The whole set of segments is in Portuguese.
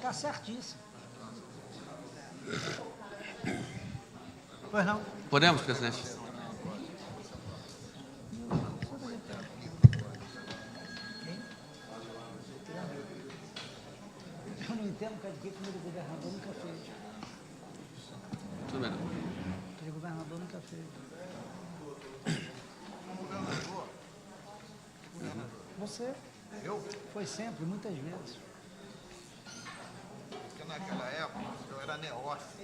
Está certíssimo. Pois não? Podemos, presidente? Eu não entendo porque que o governador nunca fez. Tudo bem. O governador nunca fez. Você? Eu? Foi sempre, muitas vezes. Porque naquela época eu era neófito.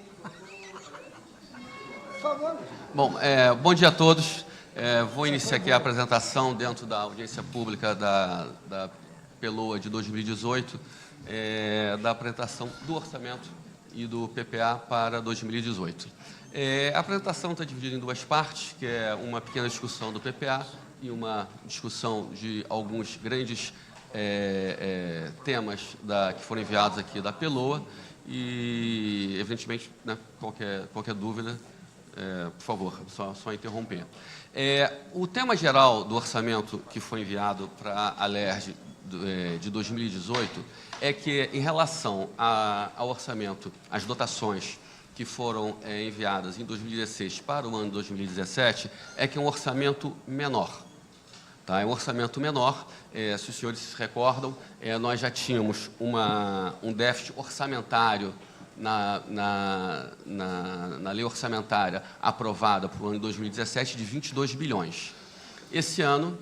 Por favor. Bom, bom dia a todos. Vou iniciar aqui a apresentação dentro da audiência pública da PELOA de 2018, da apresentação do orçamento e do PPA para 2018. A apresentação está dividida em duas partes, que é uma pequena discussão do PPA e uma discussão de alguns grandes temas que foram enviados aqui da PELOA e, evidentemente, né, qualquer dúvida, por favor, só interromper. O tema geral do orçamento que foi enviado para a ALERJ de 2018 é que, em relação ao orçamento, as dotações que foram enviadas em 2016 para o ano de 2017, é que é um orçamento menor. Tá? É um orçamento menor, se os senhores se recordam, nós já tínhamos um déficit orçamentário na lei orçamentária aprovada para o ano de 2017 de 22 bilhões. Esse ano,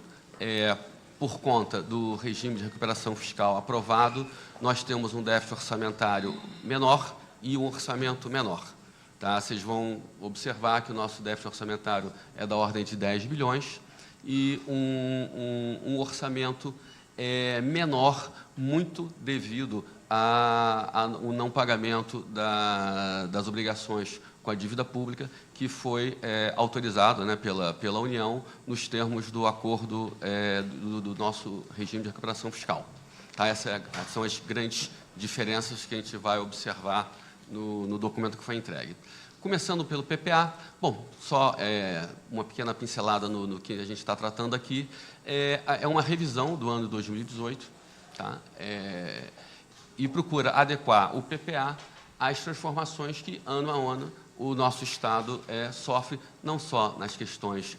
por conta do regime de recuperação fiscal aprovado, nós temos um déficit orçamentário menor e um orçamento menor. Tá? Vocês vão observar que o nosso déficit orçamentário é da ordem de 10 bilhões e um orçamento menor, muito devido ao não pagamento das obrigações com a dívida pública, que foi autorizado, né, pela União nos termos do acordo do nosso regime de recuperação fiscal. Tá? Essas são as grandes diferenças que a gente vai observar no documento que foi entregue. Começando pelo PPA, bom, só uma pequena pincelada no que a gente está tratando aqui, é uma revisão do ano de 2018, tá? E procura adequar o PPA às transformações que, ano a ano, o nosso Estado sofre, não só nas questões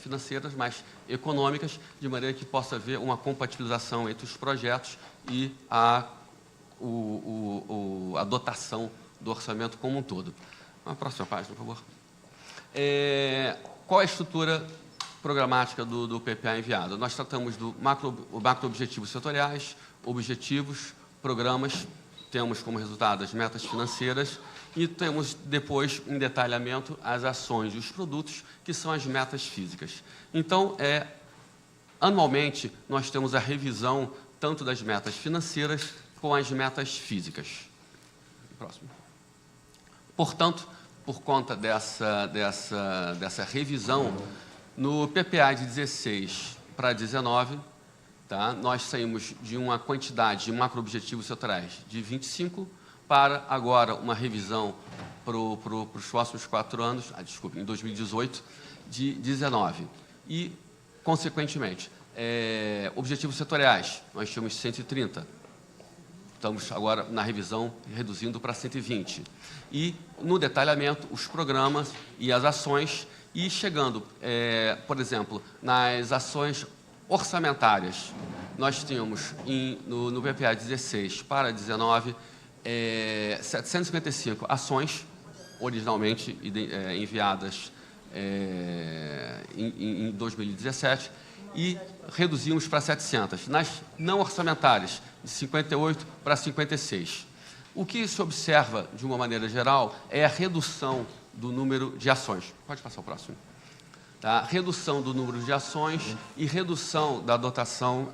financeiras, mas econômicas, de maneira que possa haver uma compatibilização entre os projetos e a dotação do orçamento como um todo. A próxima página, por favor. Qual é a estrutura programática do PPA enviado? Nós tratamos do macro-objetivos setoriais, objetivos, programas, temos como resultado as metas financeiras e temos depois em detalhamento as ações e os produtos, que são as metas físicas. Então, anualmente, nós temos a revisão tanto das metas financeiras com as metas físicas. Próximo. Portanto, por conta dessa revisão, no PPA de 16 para 19, tá, nós saímos de uma quantidade de macro-objetivos setoriais de 25 para agora uma revisão para os próximos 4 anos, em 2018, de 19. E, consequentemente, objetivos setoriais, nós tínhamos 130. Estamos agora na revisão reduzindo para 120. E no detalhamento, os programas e as ações, e chegando, por exemplo, nas ações orçamentárias, nós tínhamos no PPA 16 para 19 755 ações, originalmente enviadas em 2017, e reduzimos para 700. Nas não orçamentárias, de 58 para 56. O que se observa, de uma maneira geral, é a redução do número de ações. Pode passar o próximo. Tá? Redução do número de ações e redução da dotação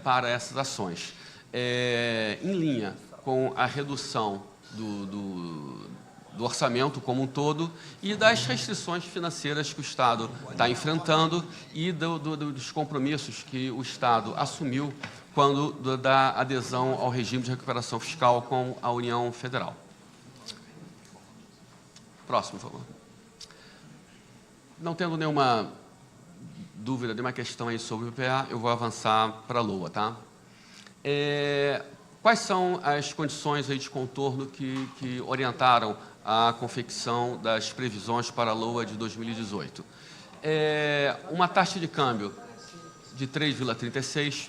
para essas ações. Em linha com a redução do orçamento como um todo e das restrições financeiras que o Estado está enfrentando e dos compromissos que o Estado assumiu quando da adesão ao regime de recuperação fiscal com a União Federal. Próximo, por favor. Não tendo nenhuma dúvida, nenhuma questão aí sobre o PPA, eu vou avançar para a LOA, tá? quais são as condições aí de contorno que orientaram a confecção das previsões para a LOA de 2018? Uma taxa de câmbio de 3,36.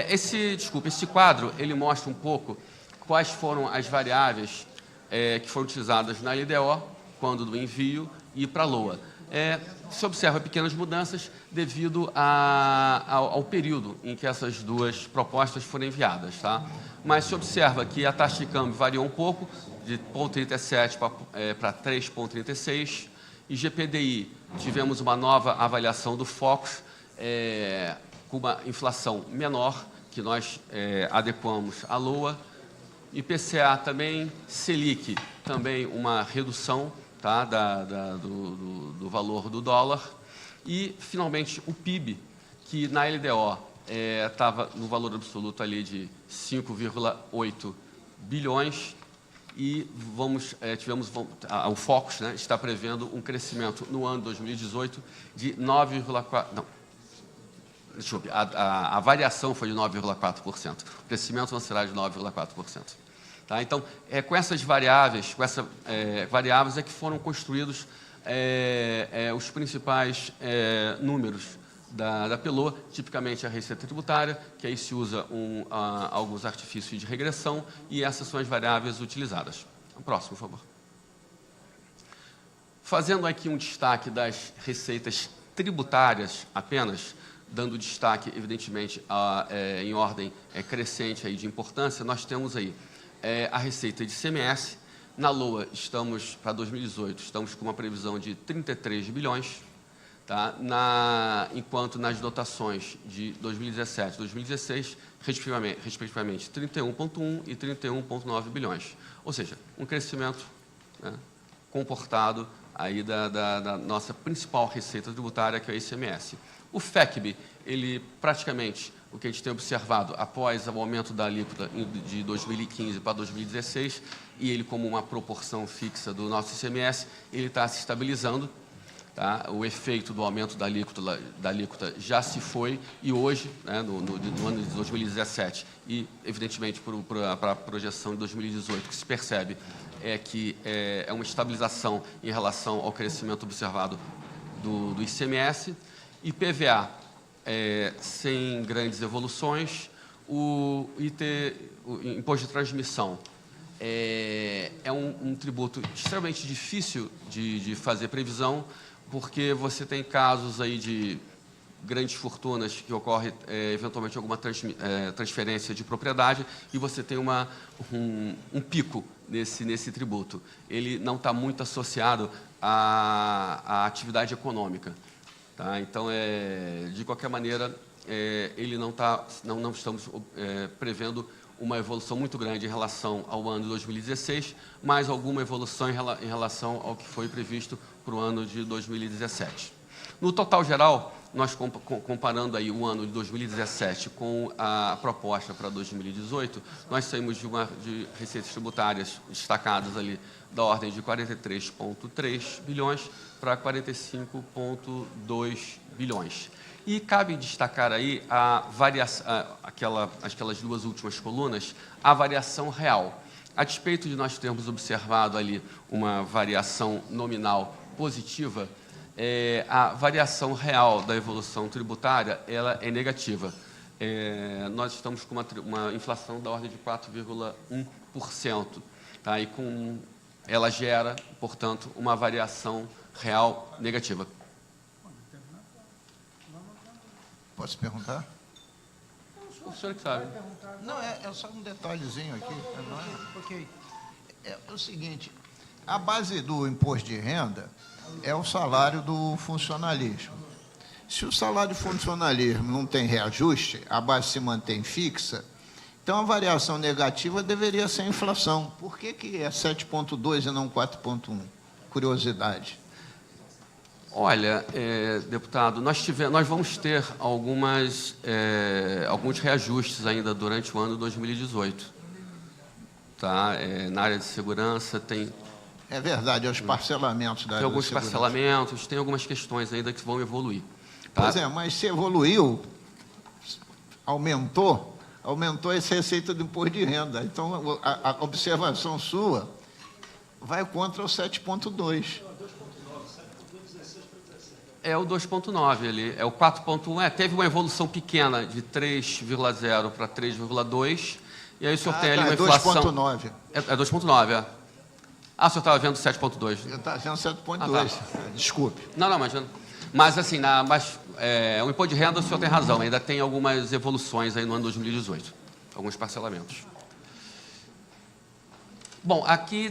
Esse quadro ele mostra um pouco quais foram as variáveis que foram utilizadas na LDO, quando do envio, e para a LOA. Se observa pequenas mudanças devido ao período em que essas duas propostas foram enviadas. Tá? Mas se observa que a taxa de câmbio variou um pouco, de 0,37 para 3,36. E GPDI, tivemos uma nova avaliação do Focus, com uma inflação menor, que nós adequamos à LOA. IPCA também, Selic, também uma redução, tá, do valor do dólar. E, finalmente, o PIB, que na LDO estava no valor absoluto ali de 5,8 bilhões, e o Focus, né, está prevendo um crescimento no ano 2018 de 9,4%. Não, desculpe, a variação foi de 9,4%. O crescimento não será de 9,4%. Tá? Então, com essas variáveis, variáveis é que foram construídos os principais números da PELOA, tipicamente a receita tributária, que aí se usa alguns artifícios de regressão, e essas são as variáveis utilizadas. Próximo, por favor. Fazendo aqui um destaque das receitas tributárias apenas, dando destaque, evidentemente, em ordem crescente aí de importância, nós temos aí a receita de ICMS. Na LOA, para 2018, estamos com uma previsão de 33 bilhões, tá? Enquanto nas dotações de 2017 e 2016, respectivamente 31,1 e 31,9 bilhões. Ou seja, um crescimento, né, comportado aí da nossa principal receita tributária, que é o ICMS. O FECB, ele praticamente, o que a gente tem observado após o aumento da alíquota de 2015 para 2016, e ele como uma proporção fixa do nosso ICMS, ele está se estabilizando. Tá? O efeito do aumento da alíquota já se foi, e hoje, né, no ano de 2017, e evidentemente para a projeção de 2018, o que se percebe que é uma estabilização em relação ao crescimento observado do ICMS. IPVA, sem grandes evoluções. O Imposto de Transmissão é um tributo extremamente difícil de fazer previsão, porque você tem casos aí de grandes fortunas que ocorre eventualmente alguma transferência de propriedade, e você tem um pico nesse tributo. Ele não está muito associado à atividade econômica. Tá? Então, de qualquer maneira, não estamos prevendo uma evolução muito grande em relação ao ano de 2016, mas alguma evolução em relação ao que foi previsto para o ano de 2017. No total geral, nós comparando aí o ano de 2017 com a proposta para 2018, nós saímos de receitas tributárias destacadas ali da ordem de 43,3 bilhões para 45,2 bilhões. E cabe destacar aí aquelas duas últimas colunas, a variação real. A despeito de nós termos observado ali uma variação nominal positiva, a variação real da evolução tributária ela é negativa. Nós estamos com uma inflação da ordem de 4,1%, tá? E ela gera, portanto, uma variação real negativa. Posso perguntar? O senhor que sabe. Não, é só um detalhezinho aqui. Ok. É o seguinte, a base do imposto de renda é o salário do funcionalismo. Se o salário do funcionalismo não tem reajuste, a base se mantém fixa, então a variação negativa deveria ser a inflação. Por que é 7,2 e não 4,1? Curiosidade. Olha, deputado, nós vamos ter alguns reajustes ainda durante o ano de 2018. Tá? Na área de segurança tem... É verdade, os parcelamentos da área Tem alguns da segurança. parcelamentos, tem algumas questões ainda que vão evoluir. Tá? Pois é, mas se evoluiu, aumentou, aumentou essa receita do imposto de renda. Então, a observação sua vai contra o 7,2. É o 2,9 ali, é o 4,1. Teve uma evolução pequena de 3,0 para 3,2. E aí o senhor tem ali uma inflação... 2,9. É 2,9, é. Ah, o senhor estava vendo 7,2. Eu estava vendo 7,2. Ah, tá. Desculpe. Não, imagina. Mas, assim, o imposto de renda, o senhor tem razão, ainda tem algumas evoluções aí no ano 2018, alguns parcelamentos. Bom, aqui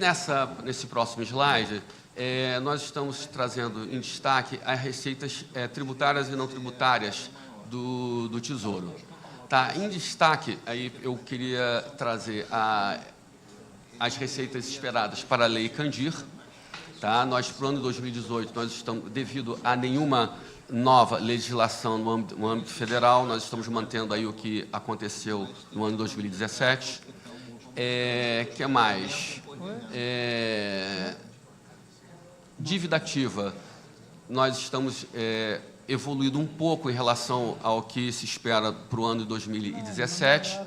nesse próximo slide, nós estamos trazendo em destaque as receitas tributárias e não tributárias do Tesouro. Tá? Em destaque, aí eu queria trazer as receitas esperadas para a Lei Candir. Tá? Nós, para o ano de 2018, nós estamos, devido a nenhuma nova legislação no âmbito federal, nós estamos mantendo aí o que aconteceu no ano de 2017. Que mais? Dívida ativa, nós estamos evoluindo um pouco em relação ao que se espera para o ano de 2017.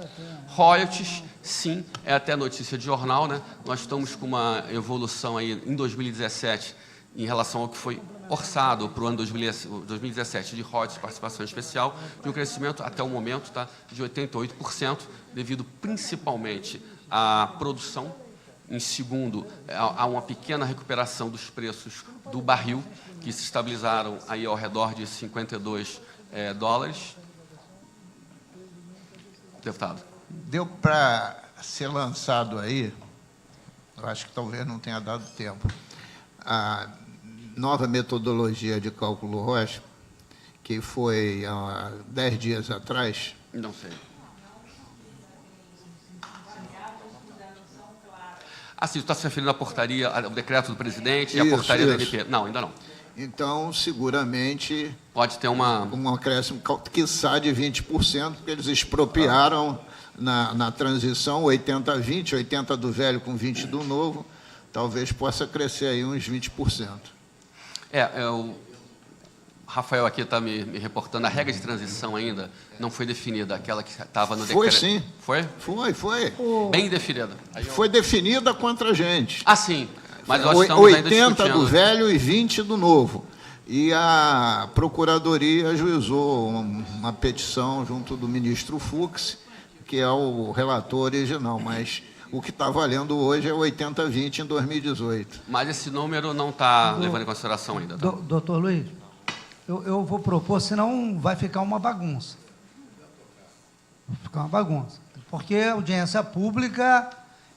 Royalties, sim, é até notícia de jornal, né? Nós estamos com uma evolução aí em 2017 em relação ao que foi orçado para o ano 2017 de royalties, participação especial, de um crescimento até o momento, tá, de 88%, devido principalmente à produção. Em segundo, há uma pequena recuperação dos preços do barril, que se estabilizaram aí ao redor de 52 dólares. Deputado. Deu para ser lançado aí, eu acho que talvez não tenha dado tempo, a nova metodologia de cálculo Rocha, que foi há 10 dias atrás. Não sei. Assim, você está se referindo à portaria, ao decreto do presidente e à portaria da MP? Não, ainda não. Então, seguramente... Pode ter um acréscimo, quiçá, de 20%, porque eles expropriaram na transição 80-20, 80 do velho com 20 do novo, talvez possa crescer aí uns 20%. O Rafael aqui está me reportando, a regra de transição ainda não foi definida, aquela que estava no decreto. Foi sim. Foi? Foi. Bem definida. Foi definida contra a gente. Ah, sim. Mas nós estamos 80 ainda discutindo. do velho e 20 do novo. E a Procuradoria ajuizou uma petição junto do ministro Fux, que é o relator original, mas o que está valendo hoje é 80-20 em 2018. Mas esse número não está levando em consideração ainda. Tá? Doutor Luiz, eu vou propor, senão vai ficar uma bagunça. Vai ficar uma bagunça. Porque a audiência pública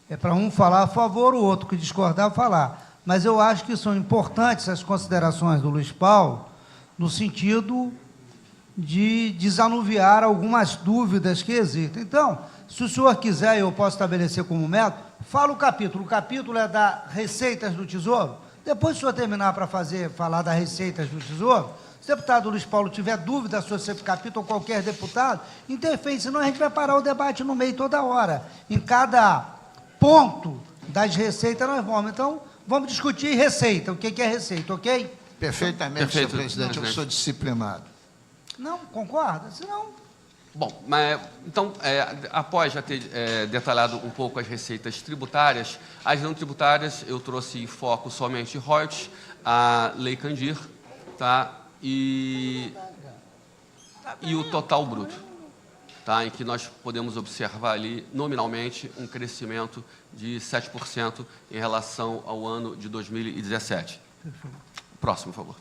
é para um falar a favor, o outro que discordar falar. Mas eu acho que são importantes as considerações do Luiz Paulo, no sentido de desanuviar algumas dúvidas que existem. Então, se o senhor quiser, eu posso estabelecer como método, fala o capítulo. O capítulo é da Receitas do Tesouro. Depois, se o senhor terminar para falar das Receitas do Tesouro, se o deputado Luiz Paulo tiver dúvida sobre esse capítulo, ou qualquer deputado, interfere, senão a gente vai parar o debate no meio toda hora. Em cada ponto das receitas nós vamos. Então, vamos discutir receita. O que é receita, ok? Perfeitamente, Perfeito, senhor presidente. Eu sou disciplinado. Não, concorda? Senão... Bom, mas, então, após já ter detalhado um pouco as receitas tributárias, as não tributárias eu trouxe em foco somente royalties, a Lei Candir, tá? E o total bruto, tá? Em que nós podemos observar ali, nominalmente, um crescimento de 7% em relação ao ano de 2017. Próximo, por favor.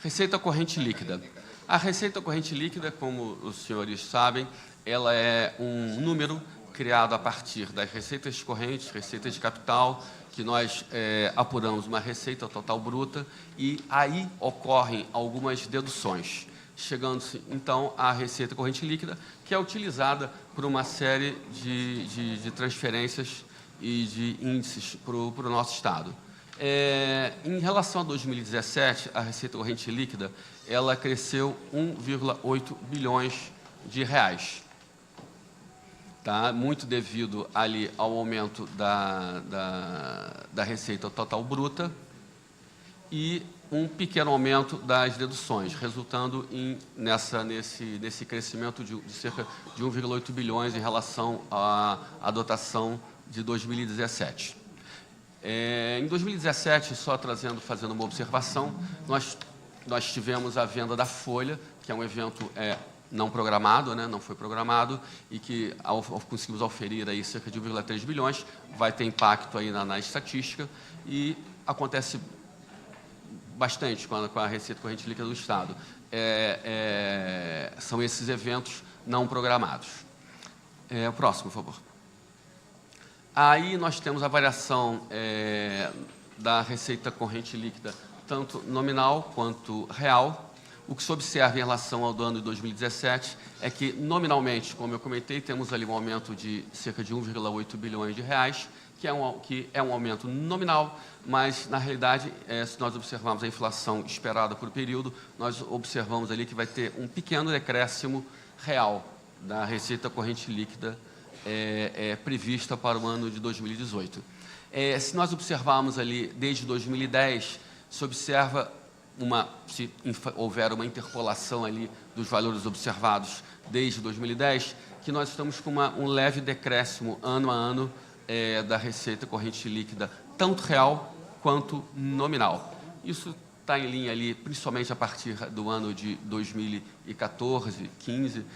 Receita corrente líquida. A receita corrente líquida, como os senhores sabem, ela é um número criado a partir das receitas correntes, receitas de capital, que nós apuramos uma receita total bruta e aí ocorrem algumas deduções, chegando-se, então, à receita corrente líquida, que é utilizada por uma série de transferências e de índices para o nosso Estado. Em relação a 2017, a receita corrente líquida, ela cresceu 1,8 bilhões de reais. Tá? Muito devido ali ao aumento da receita total bruta e um pequeno aumento das deduções, resultando nesse crescimento de cerca de 1,8 bilhões em relação à dotação de 2017. Em 2017, só fazendo uma observação, nós tivemos a venda da Folha, que é um evento não programado, né, não foi programado, e que conseguimos oferir aí cerca de 1,3 bilhões, vai ter impacto aí na estatística, e acontece bastante com a Receita Corrente Líquida do Estado. São esses eventos não programados. O próximo, por favor. Aí nós temos a variação da Receita Corrente Líquida, tanto nominal quanto real. O que se observa em relação ao do ano de 2017 é que, nominalmente, como eu comentei, temos ali um aumento de cerca de 1,8 bilhões de reais, que é um aumento nominal, mas, na realidade, se nós observarmos a inflação esperada por período, nós observamos ali que vai ter um pequeno decréscimo real da Receita Corrente Líquida prevista para o ano de 2018. Se nós observarmos ali, desde 2010, se observa se houver uma interpolação ali dos valores observados desde 2010, que nós estamos com um leve decréscimo ano a ano da Receita Corrente Líquida, tanto real quanto nominal. Isso está em linha ali, principalmente a partir do ano de 2014, 15,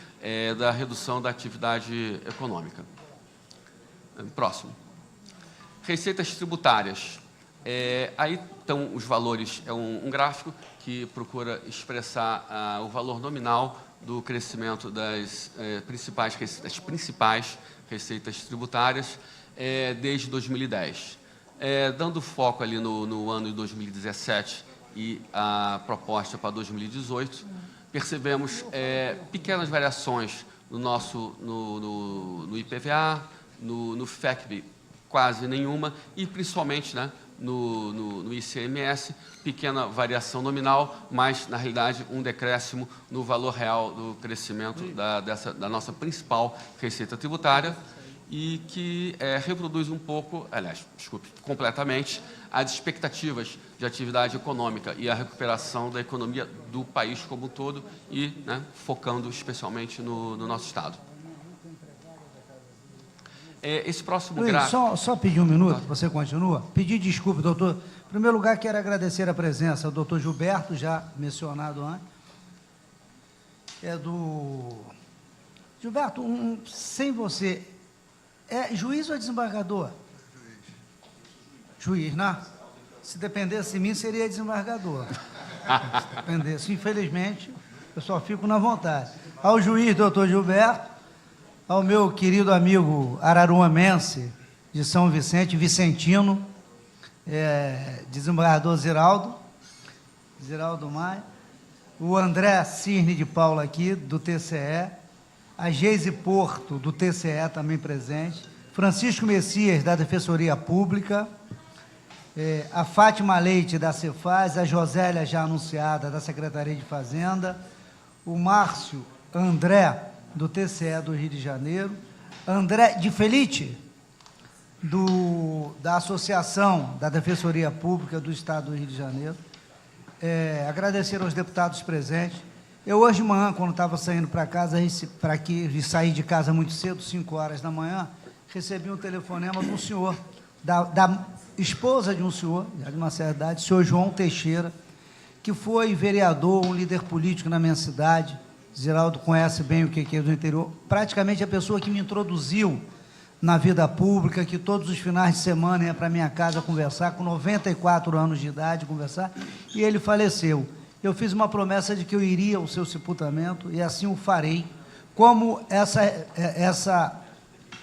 da redução da atividade econômica. Próximo. Receitas tributárias. Aí estão os valores, um gráfico que procura expressar o valor nominal do crescimento das principais receitas tributárias desde 2010. Dando foco ali no ano de 2017 e a proposta para 2018, percebemos pequenas variações no IPVA, no FECB, quase nenhuma, e principalmente, né, no ICMS, pequena variação nominal, mas, na realidade, um decréscimo no valor real do crescimento da nossa principal receita tributária, e que reproduz um pouco, completamente, as expectativas de atividade econômica e a recuperação da economia do país como um todo e, né, focando especialmente no nosso Estado. Esse próximo Luiz, gráfico... só pedir um minuto, você continua. Pedir desculpa, doutor. Em primeiro lugar, quero agradecer a presença do doutor Gilberto, já mencionado antes. Gilberto, sem você, juiz ou desembargador? Juiz, né? Se dependesse de mim, seria desembargador. Se dependesse, infelizmente, eu só fico na vontade. Ao juiz, doutor Gilberto, ao meu querido amigo araruamense de São Vicente, Vicentino, desembargador Ziraldo Maia, o André Cirne de Paula aqui, do TCE, a Geise Porto, do TCE, também presente, Francisco Messias, da Defensoria Pública, a Fátima Leite, da Cefaz, a Josélia, já anunciada, da Secretaria de Fazenda, o Márcio André, do TCE do Rio de Janeiro, André de Felite, da Associação da Defensoria Pública do Estado do Rio de Janeiro. Agradecer aos deputados presentes. Eu, hoje de manhã, quando estava saindo para casa, saí de casa muito cedo, 5 horas da manhã, recebi um telefonema de um senhor, da esposa de um senhor, já de uma certa idade, o senhor João Teixeira, que foi vereador, um líder político na minha cidade. Ziraldo conhece bem o que é do interior, praticamente a pessoa que me introduziu na vida pública, que todos os finais de semana ia para minha casa conversar, com 94 anos de idade, conversar, e ele faleceu. Eu fiz uma promessa de que eu iria ao seu sepultamento, e assim o farei, como essa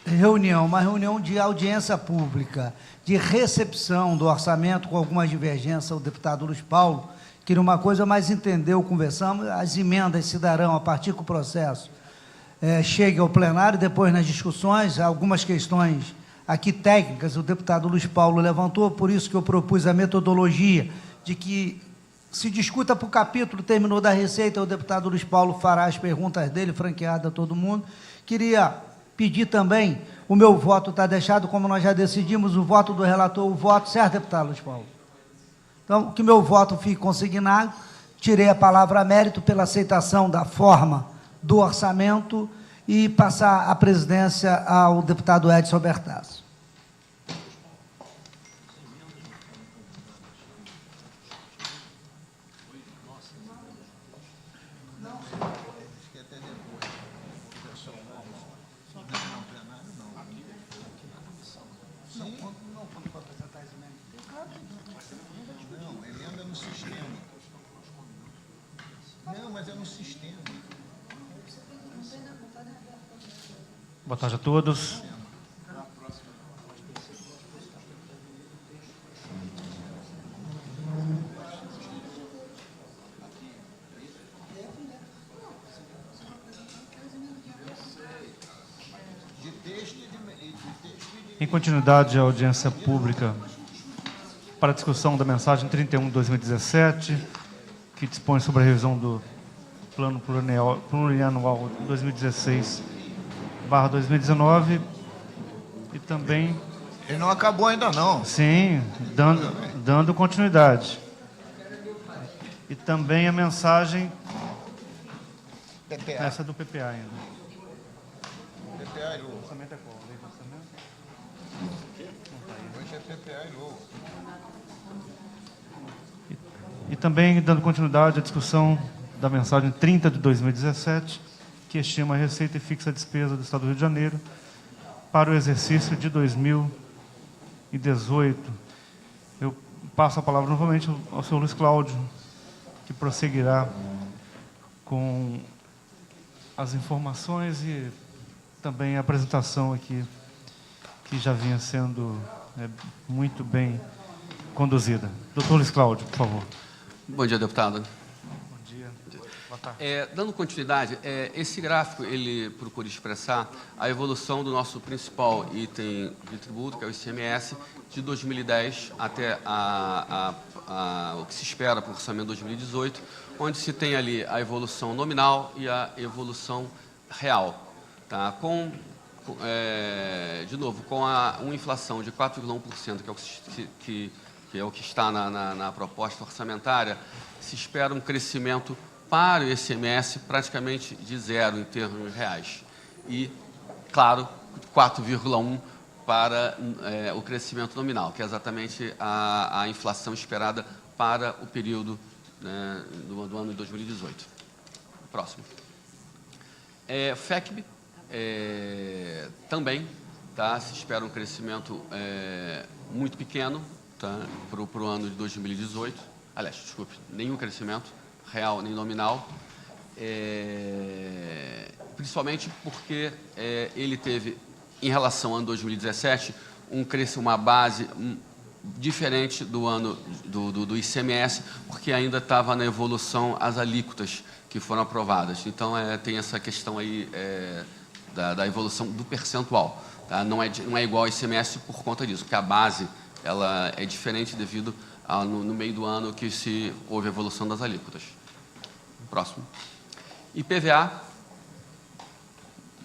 reunião, uma reunião de audiência pública, de recepção do orçamento, com algumas divergências, o deputado Luiz Paulo queria uma coisa, mas entendeu, conversamos, as emendas se darão a partir que o processo chegue ao plenário, depois nas discussões, algumas questões aqui técnicas, o deputado Luiz Paulo levantou, por isso que eu propus a metodologia de que se discuta por capítulo, terminou da Receita, o deputado Luiz Paulo fará as perguntas dele, franqueada a todo mundo. Queria pedir também, o meu voto está deixado, como nós já decidimos, o voto do relator, o voto, certo, deputado Luiz Paulo? Então, que meu voto fique consignado. Tirei a palavra mérito pela aceitação da forma do orçamento e passar a presidência ao deputado Edson Bertazzo. Não, emenda no sistema. Não, mas é no sistema. Boa tarde a todos. Em continuidade à audiência pública para a discussão da mensagem 31/2017, que dispõe sobre a revisão do Plano Plurianual 2016/2019 e também... Ele não acabou ainda não. Sim, dando continuidade. E também a mensagem... PPA. Essa é do PPA ainda. PPA e LOA. Orçamento é qual? Lei do orçamento? Hoje é PPA e LOA. E também dando continuidade à discussão da mensagem 30/2017, que estima a receita e fixa a despesa do Estado do Rio de Janeiro para o exercício de 2018. Eu passo a palavra novamente ao senhor Luiz Cláudio, que prosseguirá com as informações e também a apresentação aqui, que já vinha sendo muito bem conduzida. Doutor Luiz Cláudio, por favor. Bom dia, deputado. Bom dia. Boa tarde. Dando continuidade, esse gráfico ele procura expressar a evolução do nosso principal item de tributo, que é o ICMS, de 2010 até o que se espera para o orçamento de 2018, onde se tem ali a evolução nominal e a evolução real. Tá? De novo, com uma inflação de 4,1%, que é o que está na proposta orçamentária, se espera um crescimento para o ICMS praticamente de zero em termos reais. E, claro, 4,1% para o crescimento nominal, que é exatamente a inflação esperada para o período, né, do ano de 2018. Próximo. FECB, também, tá, se espera um crescimento muito pequeno, tá, para o ano de 2018. Aliás, desculpe, nenhum crescimento real nem nominal, principalmente porque ele teve, em relação ao ano 2017, uma base diferente do ano do ICMS, porque ainda estava na evolução as alíquotas que foram aprovadas. Então, tem essa questão aí da evolução do percentual. Tá? Não é igual ao ICMS por conta disso, porque a base ela é diferente devido no meio do ano que houve a evolução das alíquotas. Próximo. IPVA,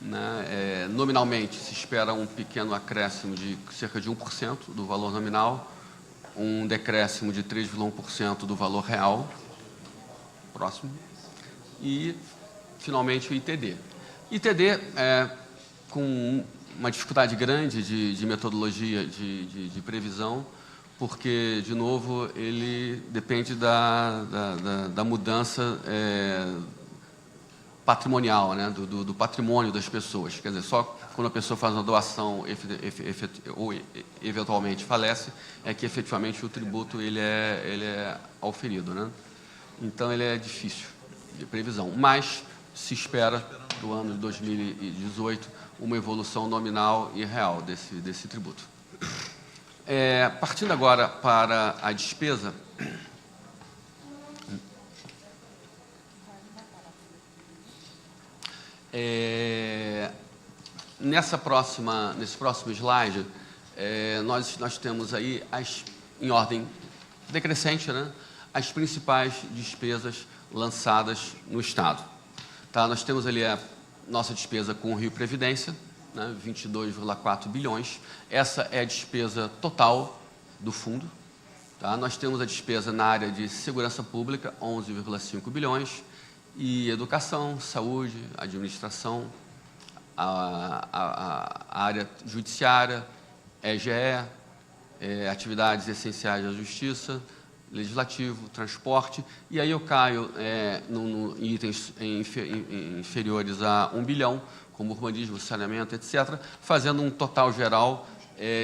né, nominalmente se espera um pequeno acréscimo de cerca de 1% do valor nominal, um decréscimo de 3,1% do valor real. Próximo. E, finalmente, o ITD. ITD, com uma dificuldade grande de metodologia de previsão, porque, de novo, ele depende da mudança patrimonial, né, do patrimônio das pessoas. Quer dizer, só quando a pessoa faz uma doação ou eventualmente falece, é que efetivamente o tributo ele é auferido, né? Então, ele é difícil de previsão. Mas se espera, do ano de 2018, uma evolução nominal e real desse tributo. Partindo agora para a despesa, nesse próximo slide, nós temos aí, em ordem decrescente, né, as principais despesas lançadas no Estado. Tá? Nós temos ali a nossa despesa com o Rio Previdência, né, 22,4 bilhões. Essa é a despesa total do fundo. Tá? Nós temos a despesa na área de segurança pública, 11,5 bilhões, e educação, saúde, administração, a área judiciária, EGE, atividades essenciais da justiça, legislativo, transporte, e aí eu caio em itens inferiores a 1 bilhão, como urbanismo, saneamento, etc., fazendo um total geral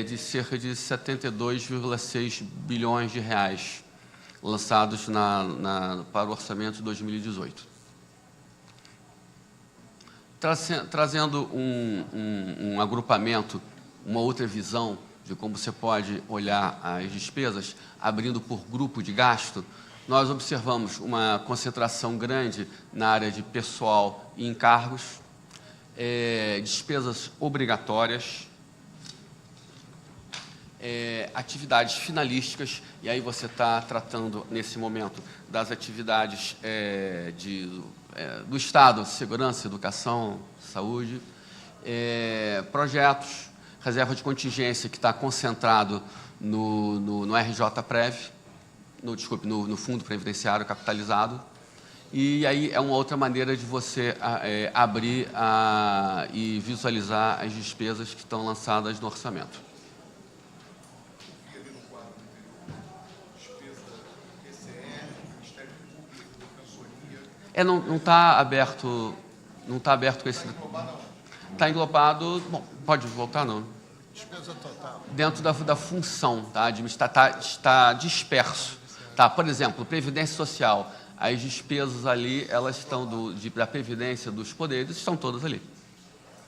de cerca de 72,6 bilhões de reais lançados para o orçamento de 2018. Trazendo um agrupamento, uma outra visão de como você pode olhar as despesas, abrindo por grupo de gasto, nós observamos uma concentração grande na área de pessoal e encargos, despesas obrigatórias, atividades finalísticas, e aí você está tratando, nesse momento, das atividades do Estado, segurança, educação, saúde, projetos, reserva de contingência que está concentrado no RJ-Prev, no Fundo Previdenciário Capitalizado, e aí é uma outra maneira de você abrir e visualizar as despesas que estão lançadas no orçamento. Não está aberto, com esse... Está englobado... Bom, pode voltar, não? Despesa total. Dentro da função, tá? Está disperso. Tá? Por exemplo, Previdência Social, as despesas ali, elas estão da Previdência dos poderes, estão todas ali.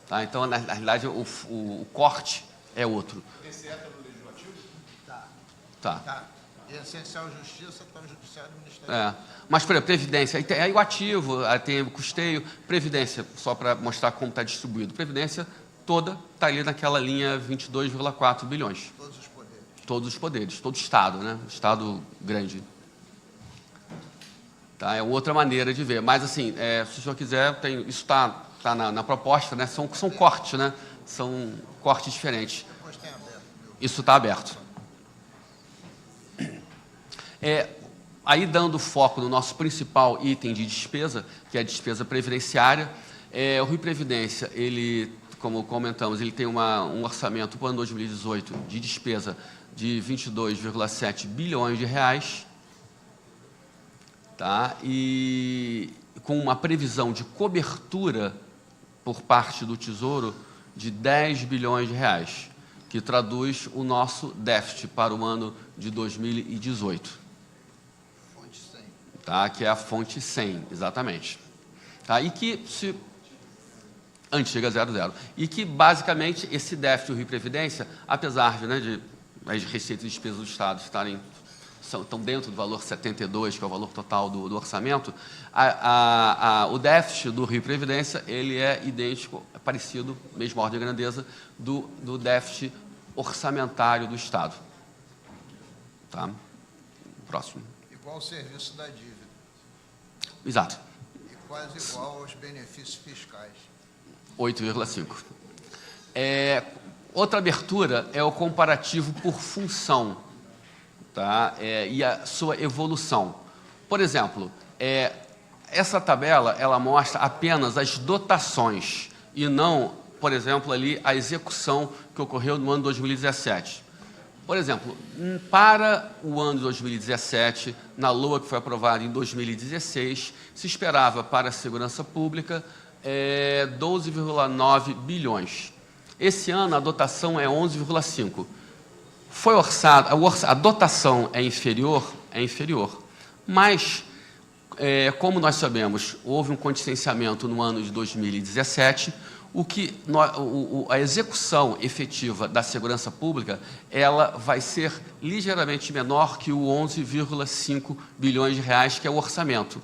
Tá? Então, na realidade, o corte é outro. Esse está no Legislativo? Tá. E Essencial Justiça está no Judiciário e Ministério. Mas, por exemplo, Previdência, aí o ativo, aí tem o custeio, Previdência, só para mostrar como está distribuído. Previdência toda está ali naquela linha 22,4 bilhões. Todos os poderes. Todos os poderes, todo o Estado, né? Estado grande. Tá? É outra maneira de ver. Mas, assim, se o senhor quiser, isso está na proposta, né? São cortes, né? São cortes diferentes. Depois tem aberto. Isso está aberto. Aí, dando foco no nosso principal item de despesa, que é a despesa previdenciária, o Rio Previdência, ele, como comentamos, ele tem um orçamento para o ano 2018 de despesa de 22,7 bilhões de reais, tá? E com uma previsão de cobertura por parte do Tesouro de 10 bilhões de reais, que traduz o nosso déficit para o ano de 2018. Tá? Que é a fonte 100, exatamente. Tá? E que, antiga 00, e que, basicamente, esse déficit do Rio Previdência, apesar de as receitas e despesas do Estado estão dentro do valor 72, que é o valor total do orçamento, o déficit do Rio Previdência, ele é idêntico, parecido, mesma ordem de grandeza, do déficit orçamentário do Estado. Tá? Próximo. Igual ao serviço da dívida. Exato. E quase igual aos benefícios fiscais. 8,5. Outra abertura é o comparativo por função, tá? E a sua evolução. Por exemplo, essa tabela ela mostra apenas as dotações e não, por exemplo, ali a execução que ocorreu no ano 2017. Por exemplo, para o ano de 2017, na LOA que foi aprovada em 2016, se esperava para a segurança pública 12,9 bilhões. Esse ano a dotação é 11,5. Foi orçado, a dotação é inferior, mas, como nós sabemos, houve um contingenciamento no ano de 2017, a execução efetiva da segurança pública ela vai ser ligeiramente menor que o 11,5 bilhões de reais, que é o orçamento.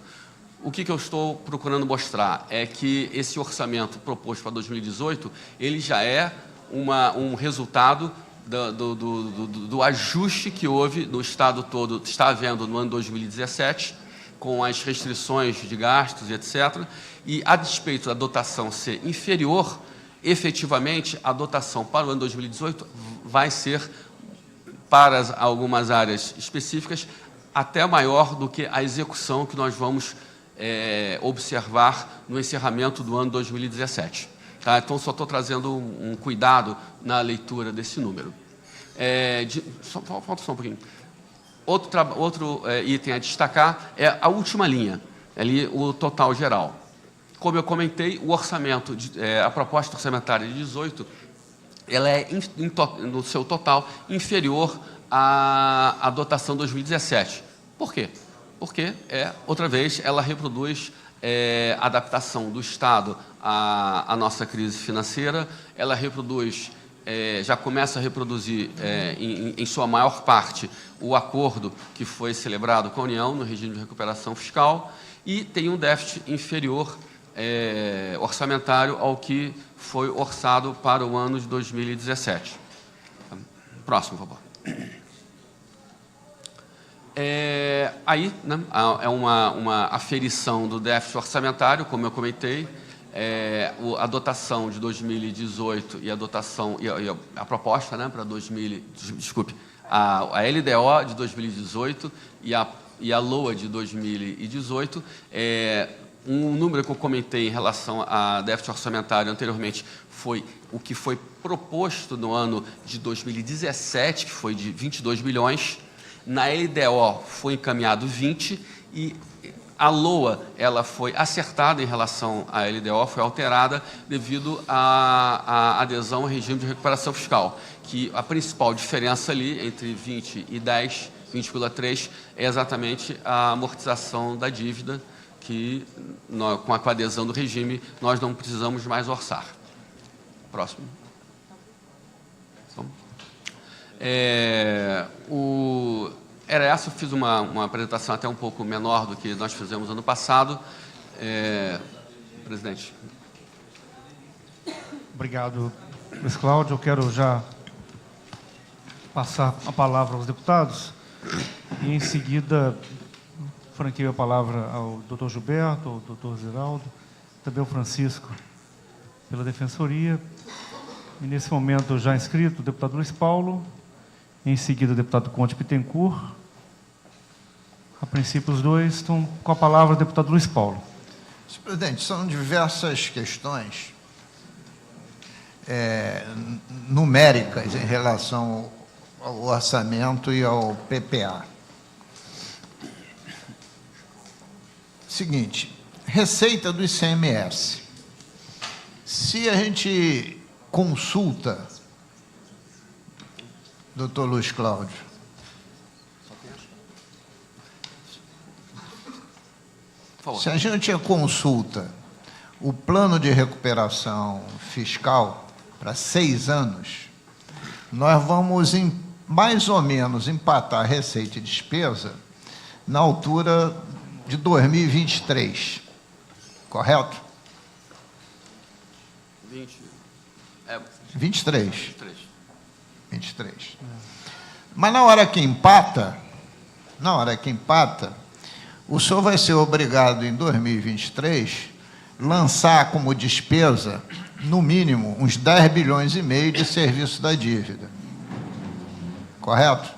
O que eu estou procurando mostrar é que esse orçamento proposto para 2018, ele já é um resultado do ajuste que houve no Estado todo, está havendo no ano 2017, com as restrições de gastos e etc., e, a despeito da dotação ser inferior, efetivamente, a dotação para o ano 2018 vai ser para algumas áreas específicas, até maior do que a execução que nós vamos observar no encerramento do ano 2017. Tá? Então, só estou trazendo um cuidado na leitura desse número. Falta só um pouquinho. Outro item a destacar é a última linha, ali o total geral. Como eu comentei, o orçamento, a proposta orçamentária de 18, ela é, no seu total, inferior à dotação 2017. Por quê? Porque, outra vez, ela reproduz a adaptação do Estado à nossa crise financeira, ela reproduz, já começa a reproduzir, em sua maior parte, o acordo que foi celebrado com a União no regime de recuperação fiscal e tem um déficit inferior orçamentário ao que foi orçado para o ano de 2017. Próximo, por favor. Aí, né, é uma aferição do déficit orçamentário, como eu comentei, a dotação de 2018 e a dotação e a proposta, né, para a LDO de 2018 e a LOA de 2018. Um número que eu comentei em relação a déficit orçamentário anteriormente foi o que foi proposto no ano de 2017, que foi de 22 bilhões. Na LDO foi encaminhado 20 e a LOA ela foi acertada em relação à LDO, foi alterada devido à adesão ao regime de recuperação fiscal, que a principal diferença ali entre 20 e 10, 20,3, é exatamente a amortização da dívida, que com a adesão do regime nós não precisamos mais orçar. Próximo. Era essa, eu fiz uma apresentação até um pouco menor do que nós fizemos ano passado. Presidente. Obrigado, Luiz Cláudio. Eu quero já passar a palavra aos deputados e, em seguida, franqueio a palavra ao doutor Gilberto, ao doutor Ziraldo, também ao Francisco, pela Defensoria. E, nesse momento, já inscrito, o deputado Luiz Paulo, em seguida, o deputado Conde Pittencourt. A princípio, os dois estão com a palavra o deputado Luiz Paulo. Senhor presidente, são diversas questões numéricas em relação ao orçamento e ao PPA. Seguinte, receita do ICMS. Se a gente consulta, doutor Luiz Cláudio, se a gente consulta o plano de recuperação fiscal para 6 anos, nós vamos mais ou menos empatar receita e despesa na altura de 2023, correto? 23. Mas na hora que empata, o senhor vai ser obrigado, em 2023, lançar como despesa, no mínimo, uns 10 bilhões e meio de serviço da dívida. Correto?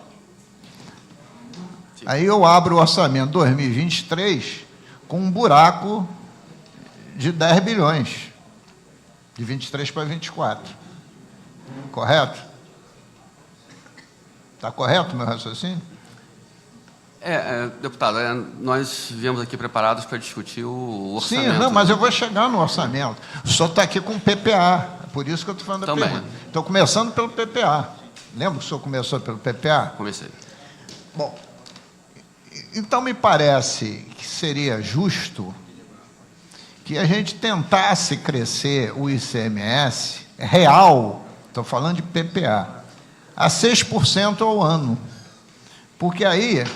Sim. Aí eu abro o orçamento 2023 com um buraco de 10 bilhões, de 23 para 24. Correto? Está correto o meu raciocínio? Deputado, nós viemos aqui preparados para discutir o orçamento. Sim, não, mas eu vou chegar no orçamento. O senhor está aqui com o PPA, é por isso que eu estou falando da pergunta. Estou começando pelo PPA. Lembra que o senhor começou pelo PPA? Comecei. Bom, então me parece que seria justo que a gente tentasse crescer o ICMS real, estou falando de PPA, a 6% ao ano. Porque aí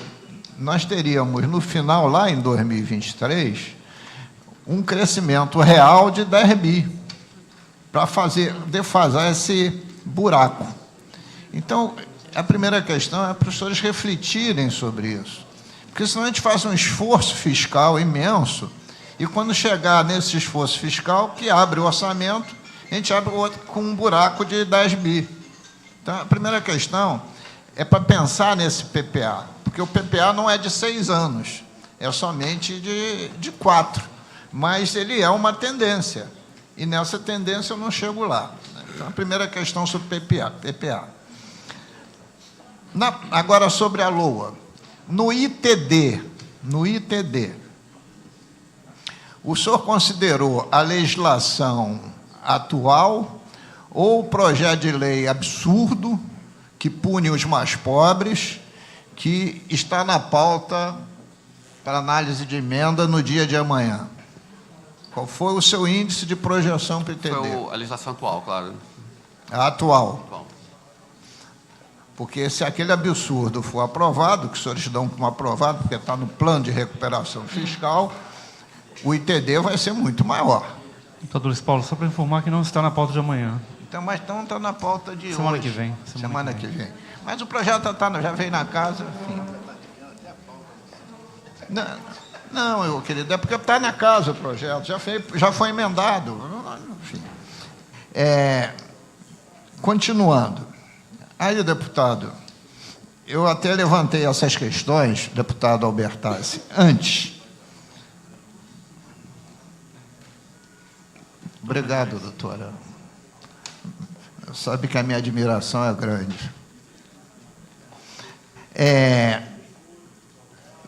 nós teríamos, no final, lá em 2023, um crescimento real de 10 bi, para defasar esse buraco. Então, a primeira questão é para os senhores refletirem sobre isso. Porque senão a gente faz um esforço fiscal imenso, e quando chegar nesse esforço fiscal, que abre o orçamento, a gente abre o outro com um buraco de 10 bi. Então, a primeira questão é para pensar nesse PPA, porque o PPA não é de 6 anos, é somente de 4, mas ele é uma tendência, e nessa tendência eu não chego lá. Então, a primeira questão sobre PPA. Agora, sobre a LOA. No ITD, o senhor considerou a legislação atual ou o projeto de lei absurdo que pune os mais pobres, que está na pauta para análise de emenda no dia de amanhã? Qual foi o seu índice de projeção para o ITD? Foi a legislação atual, claro. A atual. Atual. Porque se aquele absurdo for aprovado, que os senhores dão como aprovado, porque está no plano de recuperação fiscal, o ITD vai ser muito maior. Deputado Luiz Paulo, só para informar que não está na pauta de amanhã. Então, mas então está na pauta de Semana hoje. que vem. Semana que vem. Mas o projeto já veio na casa, enfim. Não, meu querido, é porque está na casa o projeto, já foi emendado. Enfim. Continuando. Aí, deputado, eu até levantei essas questões, deputado Albertazzi, antes. Obrigado, doutora. Sabe que a minha admiração é grande.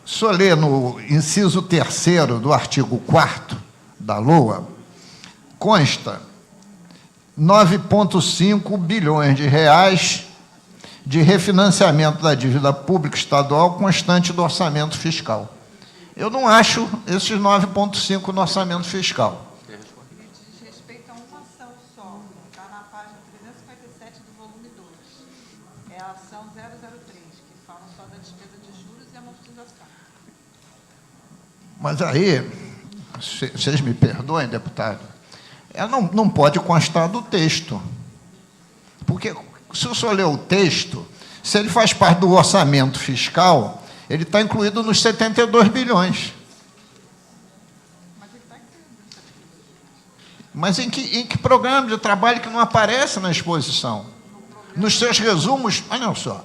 Se eu ler no inciso 3º do artigo 4º da LOA, consta 9,5 bilhões de reais de refinanciamento da dívida pública estadual constante do orçamento fiscal. Eu não acho esses 9,5 no orçamento fiscal. Diz respeito a uma ação só, está na página 357 do volume 2. É a ação 003, que fala só da despesa de juros e amortização. Mas aí, vocês me perdoem, deputado, ela não pode constar do texto. Porque, se o senhor ler o texto, se ele faz parte do orçamento fiscal, ele está incluído nos 72 bilhões. Mas em que programa de trabalho que não aparece na exposição? Nos seus resumos, olha só,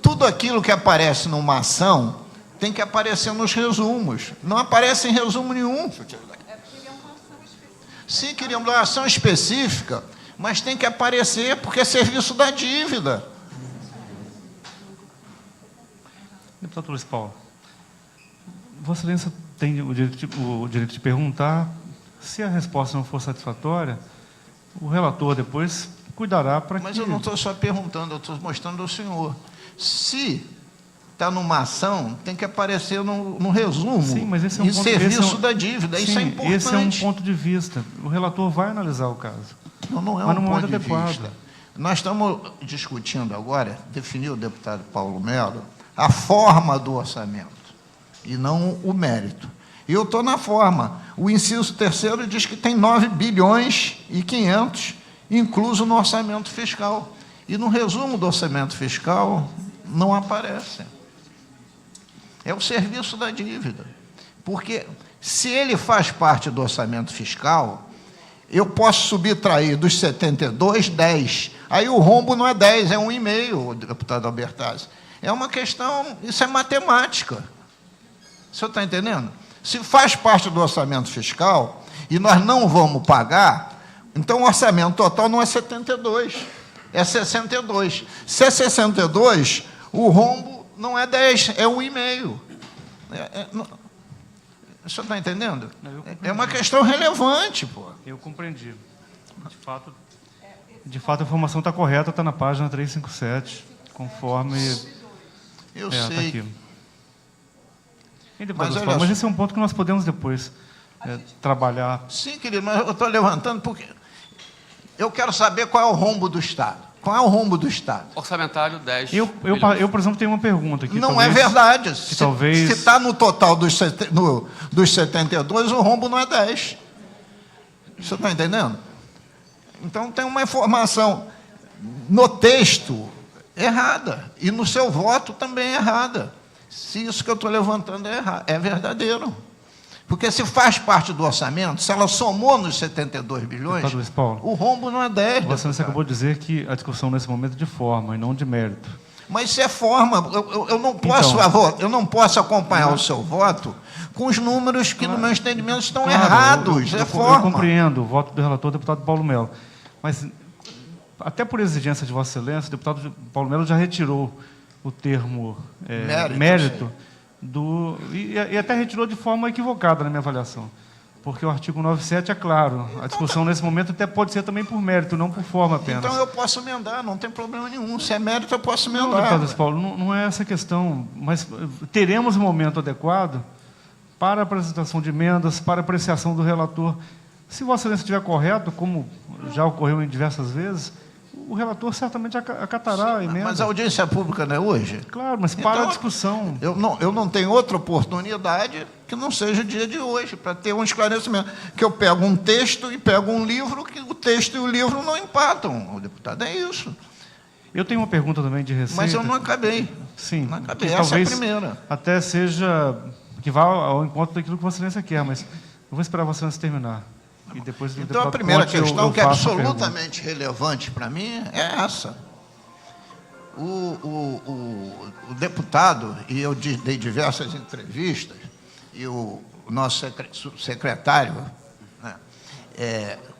tudo aquilo que aparece numa ação tem que aparecer nos resumos. Não aparece em resumo nenhum. Sim, queria uma ação específica, mas tem que aparecer porque é serviço da dívida. Deputado Luiz Paulo, Vossa Excelência tem o direito de perguntar. Se a resposta não for satisfatória, o relator depois cuidará para que... Mas eu não estou só perguntando, eu estou mostrando ao senhor. Se está numa ação, tem que aparecer no resumo. Sim, mas esse é um ponto, serviço da dívida, sim, isso é importante. Esse é um ponto de vista. O relator vai analisar o caso. Não é mas um no ponto momento de adequado. vista. Nós estamos discutindo agora, definiu o deputado Paulo Melo, a forma do orçamento, e não o mérito. E eu estou na forma. O inciso 3º diz que tem 9 bilhões e 500, incluso no orçamento fiscal. E no resumo do orçamento fiscal, não aparece. É o serviço da dívida. Porque, se ele faz parte do orçamento fiscal, eu posso subtrair dos 72, 10. Aí o rombo não é 10, é 1,5, deputado Albertazzi. É uma questão, isso é matemática. O senhor está entendendo? Se faz parte do orçamento fiscal e nós não vamos pagar, então o orçamento total não é 72, é 62. Se é 62, o rombo não é 10, é 1,5. O senhor está entendendo? É uma questão relevante, pô. Eu compreendi. De fato, a informação está correta, está na página 357, conforme... Eu tá sei. aqui. Mas esse é um ponto que nós podemos depois trabalhar. Sim, querido, mas eu estou levantando porque eu quero saber qual é o rombo do Estado. Qual é o rombo do Estado? Orçamentário, 10 Eu, por exemplo, tenho uma pergunta aqui. Não é verdade. Se talvez... está no total dos 72, o rombo não é 10. Você está entendendo? Então, tem uma informação no texto errada. E no seu voto também errada. Se isso que eu estou levantando é verdadeiro. Porque se faz parte do orçamento, se ela somou nos 72 bilhões, Luiz Paulo, o rombo não é 10. Você acabou de dizer que a discussão nesse momento é de forma e não de mérito. Mas isso é forma. Eu não posso, Então, eu não posso acompanhar o seu voto com os números que, no meu entendimento, estão Claro, errados. É forma. Eu compreendo o voto do relator, deputado Paulo Melo. Mas, até por exigência de Vossa Excelência, o deputado Paulo Melo já retirou o termo mérito e até retirou de forma equivocada na minha avaliação. Porque o artigo 97 é claro. A discussão nesse momento até pode ser também por mérito, não por forma apenas. Então eu posso emendar, não tem problema nenhum. Se é mérito, eu posso Não, emendar. deputado Paulo, não é essa a questão, mas teremos um momento adequado para a apresentação de emendas, para a apreciação do relator. Se Vossa Excelência estiver correto, como já ocorreu em diversas vezes, o relator certamente acatará a emenda. Mas a audiência pública não é hoje? Claro, mas para a discussão. Eu não tenho outra oportunidade que não seja o dia de hoje, para ter um esclarecimento. Que eu pego um texto e pego um livro, que o texto e o livro não empatam. O deputado, é isso. Eu tenho uma pergunta também de receita. Mas eu não acabei. Sim. Não acabei. Que Essa é a talvez primeira. até seja que vá ao encontro daquilo que Vossa Excelência quer, mas eu vou esperar Vossa Excelência terminar. E depois do Então, deputado a primeira Conte, questão, eu que é faço a pergunta. absolutamente relevante para mim, é essa. O deputado, e eu dei diversas entrevistas, e o nosso secretário, né,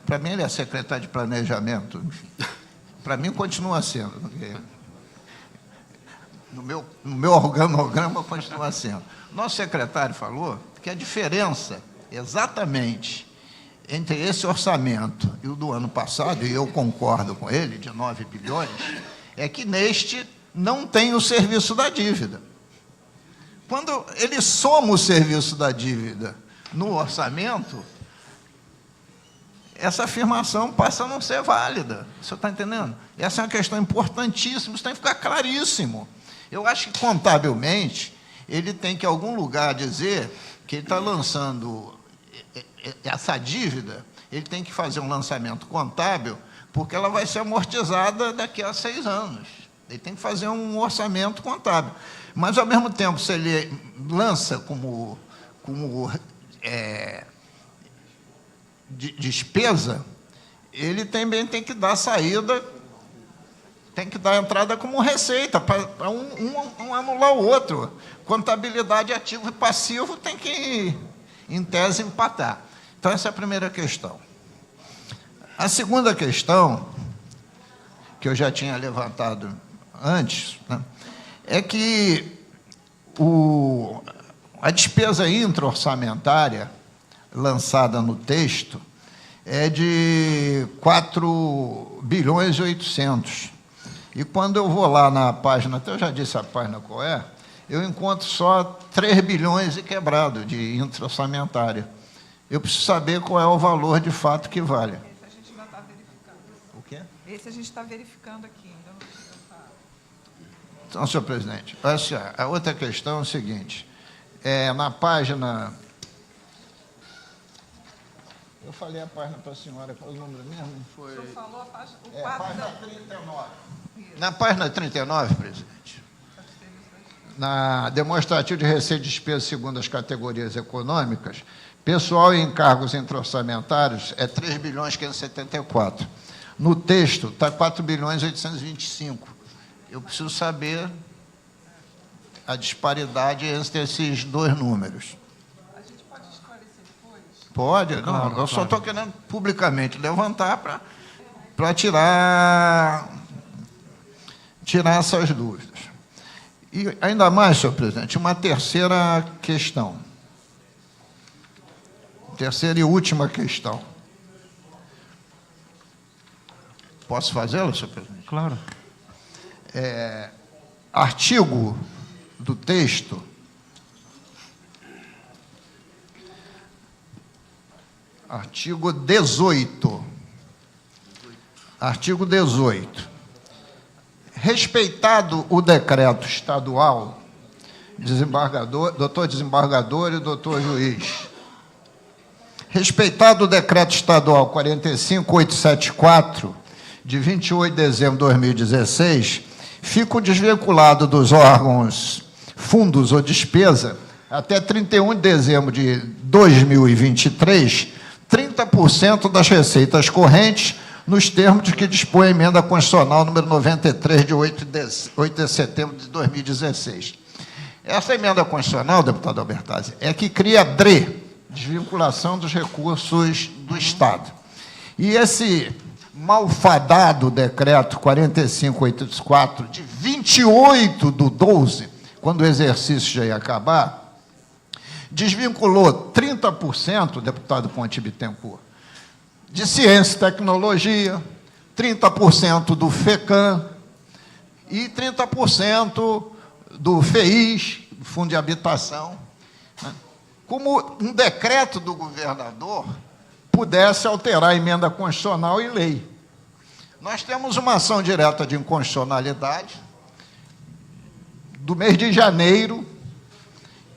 para mim ele é secretário de planejamento, enfim. Para mim continua sendo. No meu organograma continua sendo. Nosso secretário falou que a diferença, exatamente, entre esse orçamento e o do ano passado, e eu concordo com ele, de 9 bilhões, é que neste não tem o serviço da dívida. Quando ele soma o serviço da dívida no orçamento, essa afirmação passa a não ser válida. Você está entendendo? Essa é uma questão importantíssima, isso tem que ficar claríssimo. Eu acho que, contabilmente, ele tem que, em algum lugar, dizer que ele está lançando essa dívida, ele tem que fazer um lançamento contábil, porque ela vai ser amortizada daqui a 6 anos. Ele tem que fazer um orçamento contábil. Mas, ao mesmo tempo, se ele lança como despesa, ele também tem que dar saída, tem que dar entrada como receita, para um anular o outro. Contabilidade ativo e passivo tem que, em tese, empatar. Então, essa é a primeira questão. A segunda questão, que eu já tinha levantado antes, né, é que a despesa intra-orçamentária lançada no texto é de 4 bilhões e 800. E quando eu vou lá na página, até eu já disse a página qual é, eu encontro só 3 bilhões e quebrado de intra-orçamentária. Eu preciso saber qual é o valor de fato que vale. Esse a gente ainda está verificando. O quê? Esse a gente está verificando aqui, ainda não precisa falar. Então, senhor presidente, a outra questão é o seguinte, na página... Eu falei a página para a senhora, qual é o número mesmo? O senhor falou a página, o Página quadro 39. Na página 39, presidente, na demonstrativo de receita e despesa segundo as categorias econômicas, pessoal e encargos intra-orçamentários é 3 bilhões 574. No texto está 4 bilhões 825. Eu preciso saber a disparidade entre esses dois números. A gente pode esclarecer depois? Pode, Claro, não, eu só claro. estou querendo publicamente levantar para tirar essas dúvidas. E ainda mais, senhor presidente, uma terceira questão. Terceira e última questão. Posso fazê-la, senhor presidente? Claro. Artigo do texto. Artigo 18. Artigo 18. Respeitado o decreto estadual, doutor desembargador e doutor juiz, respeitado o decreto estadual 45874, de 28 de dezembro de 2016, fico desvinculado dos órgãos, fundos ou despesa, até 31 de dezembro de 2023, 30% das receitas correntes nos termos de que dispõe a emenda constitucional número 93, de 8 de setembro de 2016. Essa emenda constitucional, deputado Albertazzi, é que cria a DRE, desvinculação dos recursos do Estado. E esse malfadado decreto 4584, de 28/12, quando o exercício já ia acabar, desvinculou 30%, deputado Ponte Bittencourt, de ciência e tecnologia, 30% do FECAM e 30% do FEIS, Fundo de Habitação, né? Como um decreto do governador pudesse alterar a emenda constitucional e lei. Nós temos uma ação direta de inconstitucionalidade do mês de janeiro,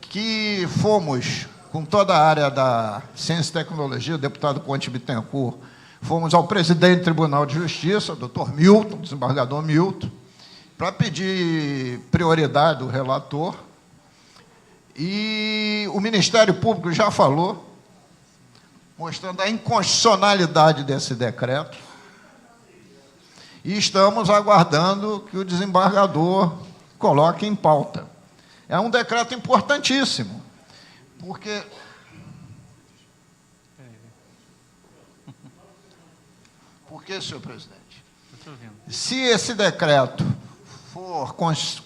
que fomos, com toda a área da ciência e tecnologia, o deputado Ponte Bittencourt, fomos ao presidente do Tribunal de Justiça, doutor Milton, desembargador Milton, para pedir prioridade do relator, e o Ministério Público já falou, mostrando a inconstitucionalidade desse decreto, e estamos aguardando que o desembargador coloque em pauta. É um decreto importantíssimo, porque... Por que, senhor presidente? Se esse decreto for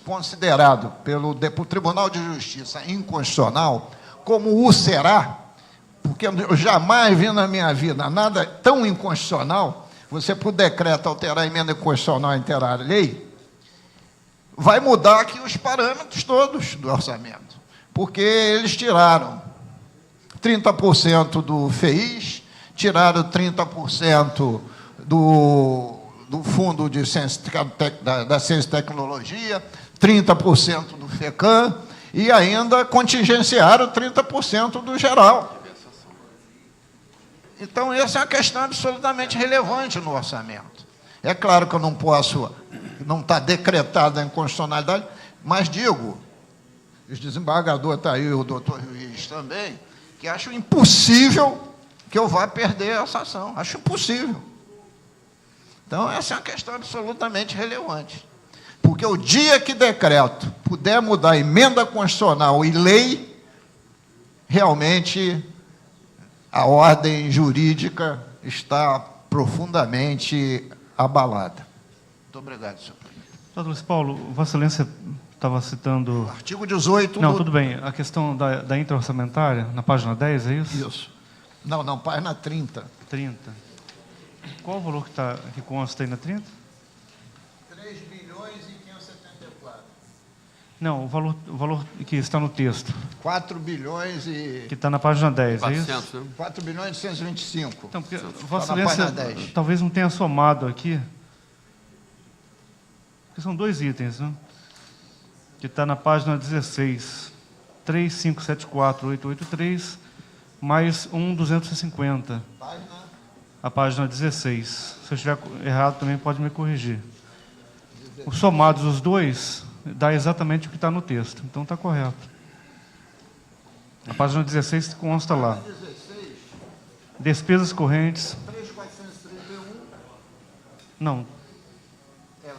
considerado pelo Tribunal de Justiça inconstitucional, como o será, porque eu jamais vi na minha vida nada tão inconstitucional, você, por decreto, alterar a emenda constitucional e alterar a lei, vai mudar aqui os parâmetros todos do orçamento, porque eles tiraram 30% do FEIS, tiraram 30% do Fundo de Ciência, da Ciência e Tecnologia, 30% do FECAM, e ainda contingenciaram 30% do geral. Então, essa é uma questão absolutamente relevante no orçamento. É claro que eu não posso, não está decretada a inconstitucionalidade, mas digo, os desembargadores está aí, o doutor Luiz também, que acho impossível que eu vá perder essa ação. Acho impossível. Então, essa é uma questão absolutamente relevante. Porque o dia que decreto puder mudar emenda constitucional e lei, realmente a ordem jurídica está profundamente abalada. Muito obrigado, senhor presidente. Doutor Luiz Paulo, Vossa Excelência estava citando... Artigo 18... Não, tudo bem. A questão da intra-orçamentária, na página 10, é isso? Isso. Não, página 30. 30. Qual o valor que consta aí na 30? 3 bilhões e 574. Não, o valor que está no texto. 4 bilhões e... Que está na página 10, 400, é isso? né? 4 bilhões e 125. Então, porque Está Vossa na página Excelência 10. talvez não tenha somado aqui, porque são dois itens, né? Que está na página 16, 3574.883, mais 1.250. A página 16. Se eu estiver errado, também pode me corrigir. Os somados, os dois, dá exatamente o que está no texto. Então, está correto. A página 16 consta lá. Despesas correntes. 3.431. Não. O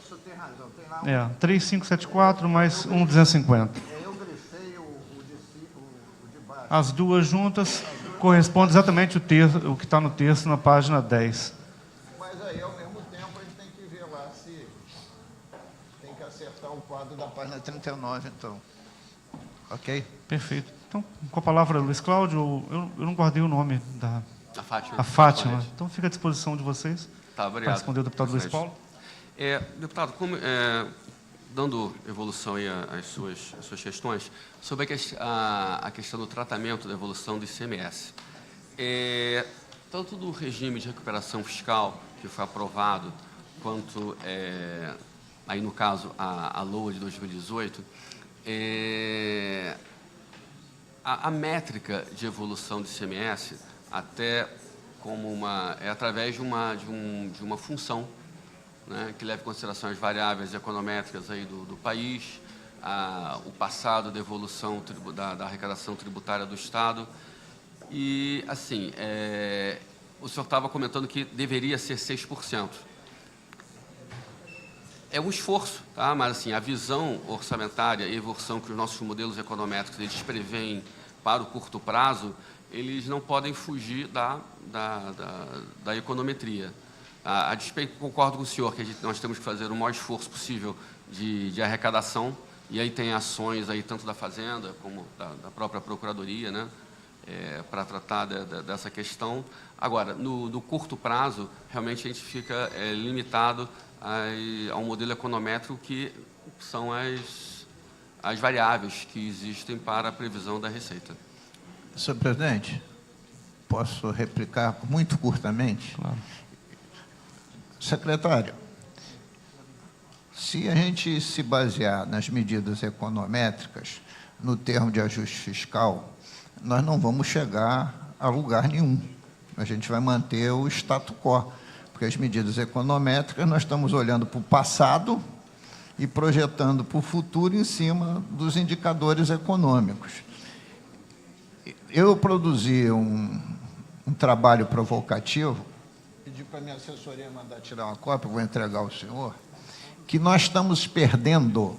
senhor tem razão. Tem lá 3.574 mais 1.250. eu grifei o de baixo. As duas juntas correspondem exatamente o que está no texto na página 10. Mas aí, ao mesmo tempo, a gente tem que ver lá se tem que acertar o quadro da página 39, então. Ok? Perfeito. Então, com a palavra, Luiz Cláudio, eu não guardei o nome da... A Fátima. A Fátima. Então, fica à disposição de vocês. Tá, obrigado. Para responder o deputado Luiz Paulo. Deputado, dando evolução aí às suas questões, sobre a questão do tratamento da evolução do ICMS. Tanto do regime de recuperação fiscal, que foi aprovado, quanto, aí no caso, a LOA de 2018, a métrica de evolução do ICMS, até como através de uma função, né, que leva em consideração as variáveis econométricas aí do país, o passado da evolução da arrecadação tributária do Estado. E, assim, o senhor estava comentando que deveria ser 6%. É um esforço, tá? Mas assim, a visão orçamentária e a evolução que os nossos modelos econométricos eles prevêem para o curto prazo, eles não podem fugir da econometria. A despeito, concordo com o senhor que nós temos que fazer o maior esforço possível de arrecadação, e aí tem ações aí tanto da Fazenda como da própria Procuradoria, né, para tratar dessa questão. Agora, no curto prazo, realmente a gente fica limitado ao modelo econométrico, que são as variáveis que existem para a previsão da receita. Senhor presidente, posso replicar muito curtamente? Claro. Secretário, se a gente se basear nas medidas econométricas, no termo de ajuste fiscal, nós não vamos chegar a lugar nenhum. A gente vai manter o status quo, porque as medidas econométricas nós estamos olhando para o passado e projetando para o futuro em cima dos indicadores econômicos. Eu produzi um trabalho provocativo, pedi para a minha assessoria mandar tirar uma cópia, vou entregar ao senhor, que nós estamos perdendo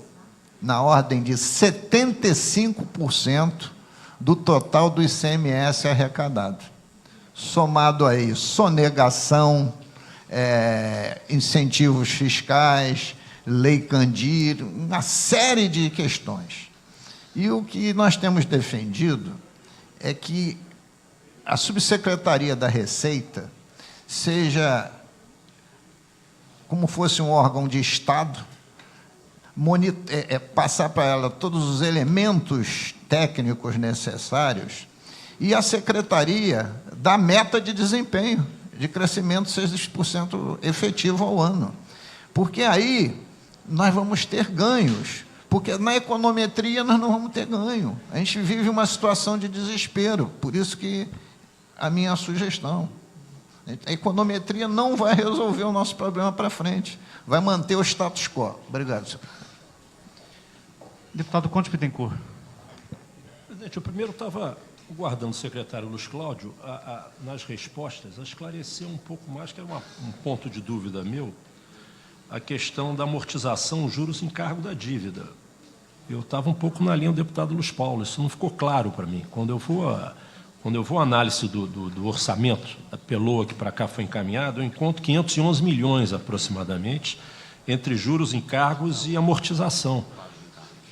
na ordem de 75% do total do ICMS arrecadado. Somado aí sonegação, incentivos fiscais, Lei Candir, uma série de questões. E o que nós temos defendido é que a Subsecretaria da Receita seja como fosse um órgão de Estado, passar para ela todos os elementos técnicos necessários e a Secretaria da meta de desempenho, de crescimento de 6% efetivo ao ano. Porque aí nós vamos ter ganhos, porque na econometria nós não vamos ter ganho. A gente vive uma situação de desespero, por isso que a minha sugestão. A econometria não vai resolver o nosso problema para frente, vai manter o status quo. Obrigado, senhor. Deputado Conde Bittencourt. Presidente, eu primeiro estava guardando o secretário Luiz Cláudio nas respostas, a esclarecer um pouco mais, que era um ponto de dúvida meu, a questão da amortização, juros em cargo da dívida. Eu estava um pouco na linha do deputado Luiz Paulo, isso não ficou claro para mim. Quando eu vou à análise do orçamento da Peloa, que para cá foi encaminhado, eu encontro 511 milhões aproximadamente, entre juros, encargos e amortização.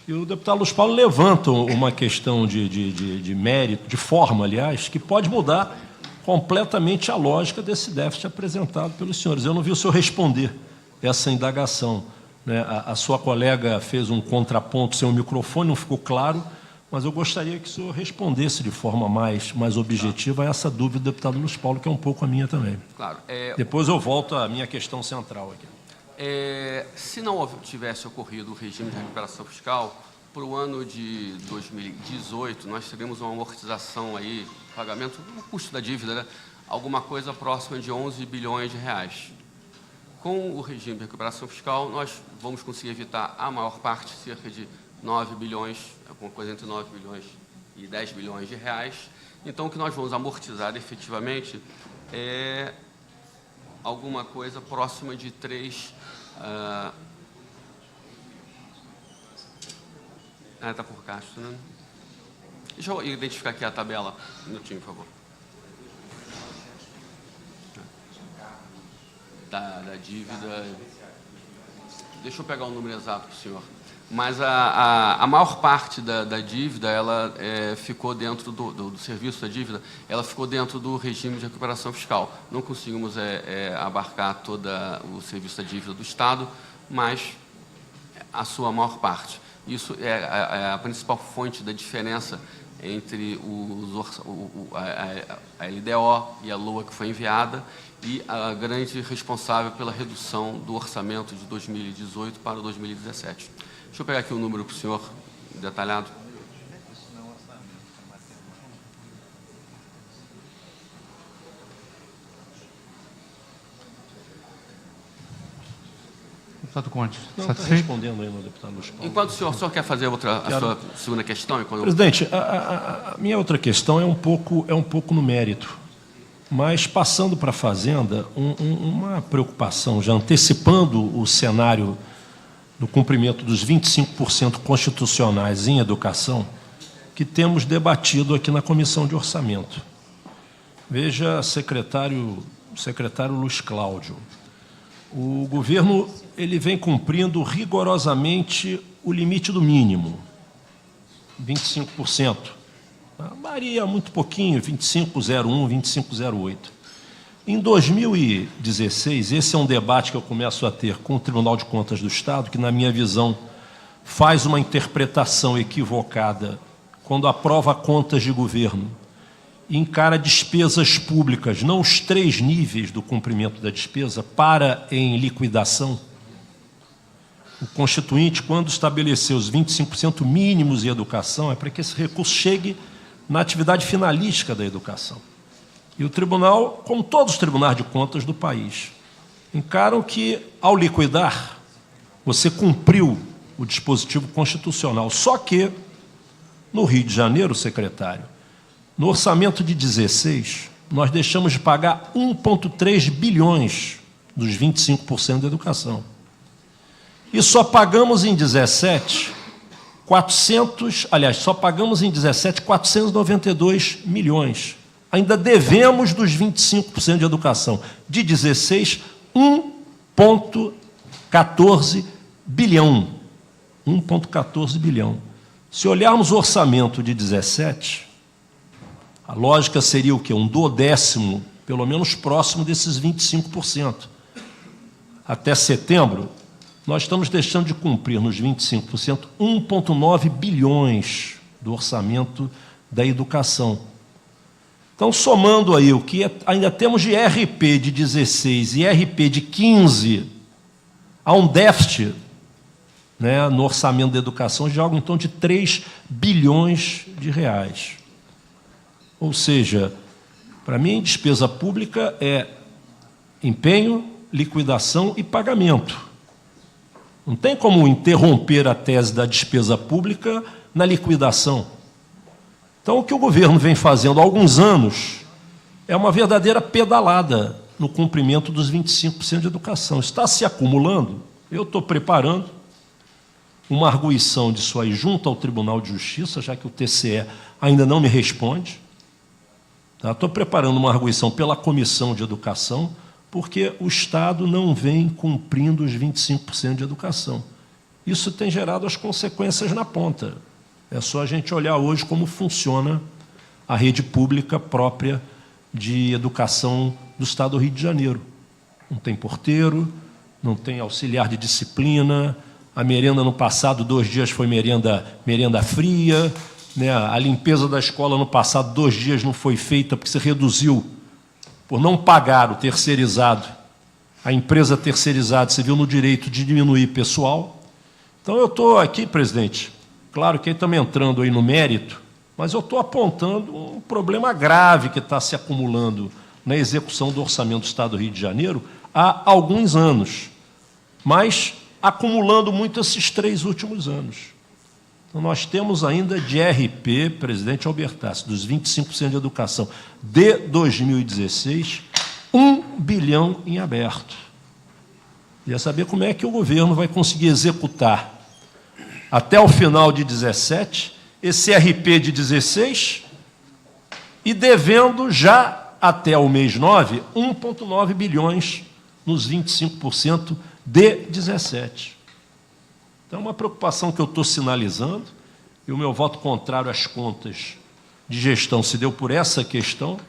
E o deputado Luiz Paulo levanta uma questão de mérito, de forma, aliás, que pode mudar completamente a lógica desse déficit apresentado pelos senhores. Eu não vi o senhor responder essa indagação, né? A sua colega fez um contraponto sem o microfone, não ficou claro, mas eu gostaria que o senhor respondesse de forma mais objetiva a essa dúvida do deputado Luiz Paulo, que é um pouco a minha também. Claro. Depois eu volto à minha questão central aqui. Se não tivesse ocorrido o regime de recuperação fiscal, para o ano de 2018, nós teríamos uma amortização aí, pagamento do custo da dívida, né? Alguma coisa próxima de 11 bilhões de reais. Com o regime de recuperação fiscal, nós vamos conseguir evitar a maior parte, cerca de 9 bilhões, alguma coisa entre 9 bilhões e 10 bilhões de reais. Então, o que nós vamos amortizar efetivamente é alguma coisa próxima de 3... está por Castro, né? Deixa eu identificar aqui a tabela. Um minutinho, por favor. Da dívida. Deixa eu pegar o número exato para o senhor. Mas a maior parte da dívida, ela ficou dentro do serviço da dívida, ela ficou dentro do regime de recuperação fiscal. Não conseguimos abarcar todo o serviço da dívida do Estado, mas a maior parte. Isso é a principal fonte da diferença entre a LDO e a LOA que foi enviada e a grande responsável pela redução do orçamento de 2018 para 2017. Deixa eu pegar aqui o número para o senhor, detalhado. Deputado Conde, Não, está satisfeito? respondendo aí no deputado Luiz Paulo. Enquanto o senhor quer fazer a sua segunda questão... Presidente, a minha outra questão é um pouco no mérito. Mas, passando para a Fazenda, uma preocupação, já antecipando o cenário do cumprimento dos 25% constitucionais em educação, que temos debatido aqui na Comissão de Orçamento. Veja, secretário Luiz Cláudio, o governo ele vem cumprindo rigorosamente o limite do mínimo, 25%. Varia muito pouquinho, 25,01, 25,08. Em 2016, esse é um debate que eu começo a ter com o Tribunal de Contas do Estado, que, na minha visão, faz uma interpretação equivocada quando aprova contas de governo e encara despesas públicas, não os 3 níveis do cumprimento da despesa, para em liquidação. O Constituinte, quando estabeleceu os 25% mínimos em educação, é para que esse recurso chegue na atividade finalística da educação. E o tribunal, como todos os tribunais de contas do país, encaram que, ao liquidar, você cumpriu o dispositivo constitucional. Só que, no Rio de Janeiro, secretário, no orçamento de 16, nós deixamos de pagar 1,3 bilhões dos 25% da educação. E só pagamos em 17 492 milhões. Ainda devemos dos 25% de educação. De 16, 1,14 bilhão. 1,14 bilhão. Se olharmos o orçamento de 17, a lógica seria o quê? Um 1/10, pelo menos próximo desses 25%. Até setembro, nós estamos deixando de cumprir nos 25% 1,9 bilhões do orçamento da educação. Então, somando aí o que ainda temos de RP de 16 e RP de 15, há um déficit, né, no orçamento da educação de algo em torno de 3 bilhões de reais. Ou seja, para mim, despesa pública é empenho, liquidação e pagamento. Não tem como interromper a tese da despesa pública na liquidação. Então, o que o governo vem fazendo há alguns anos é uma verdadeira pedalada no cumprimento dos 25% de educação. Está se acumulando. Eu estou preparando uma arguição disso aí junto ao Tribunal de Justiça, já que o TCE ainda não me responde. Estou preparando uma arguição pela Comissão de Educação, porque o Estado não vem cumprindo os 25% de educação. Isso tem gerado as consequências na ponta. É só a gente olhar hoje como funciona a rede pública própria de educação do Estado do Rio de Janeiro. Não tem porteiro, não tem auxiliar de disciplina, a merenda no passado, 2 dias foi merenda fria, né? A limpeza da escola no passado, 2 dias não foi feita porque se reduziu por não pagar o terceirizado, a empresa terceirizada se viu no direito de diminuir pessoal. Então, eu estou aqui, presidente, claro que estamos entrando aí no mérito, mas eu estou apontando um problema grave que está se acumulando na execução do orçamento do Estado do Rio de Janeiro há alguns anos, mas acumulando muito esses 3 últimos anos. Então, nós temos ainda de RP, presidente Albertassi, dos 25% de educação de 2016, 1 bilhão em aberto. Queria saber como é que o governo vai conseguir executar, até o final de 17, esse RP de 16, e devendo já até o mês 9, 1,9 bilhões nos 25% de 17. Então, é uma preocupação que eu estou sinalizando, e o meu voto contrário às contas de gestão se deu por essa questão.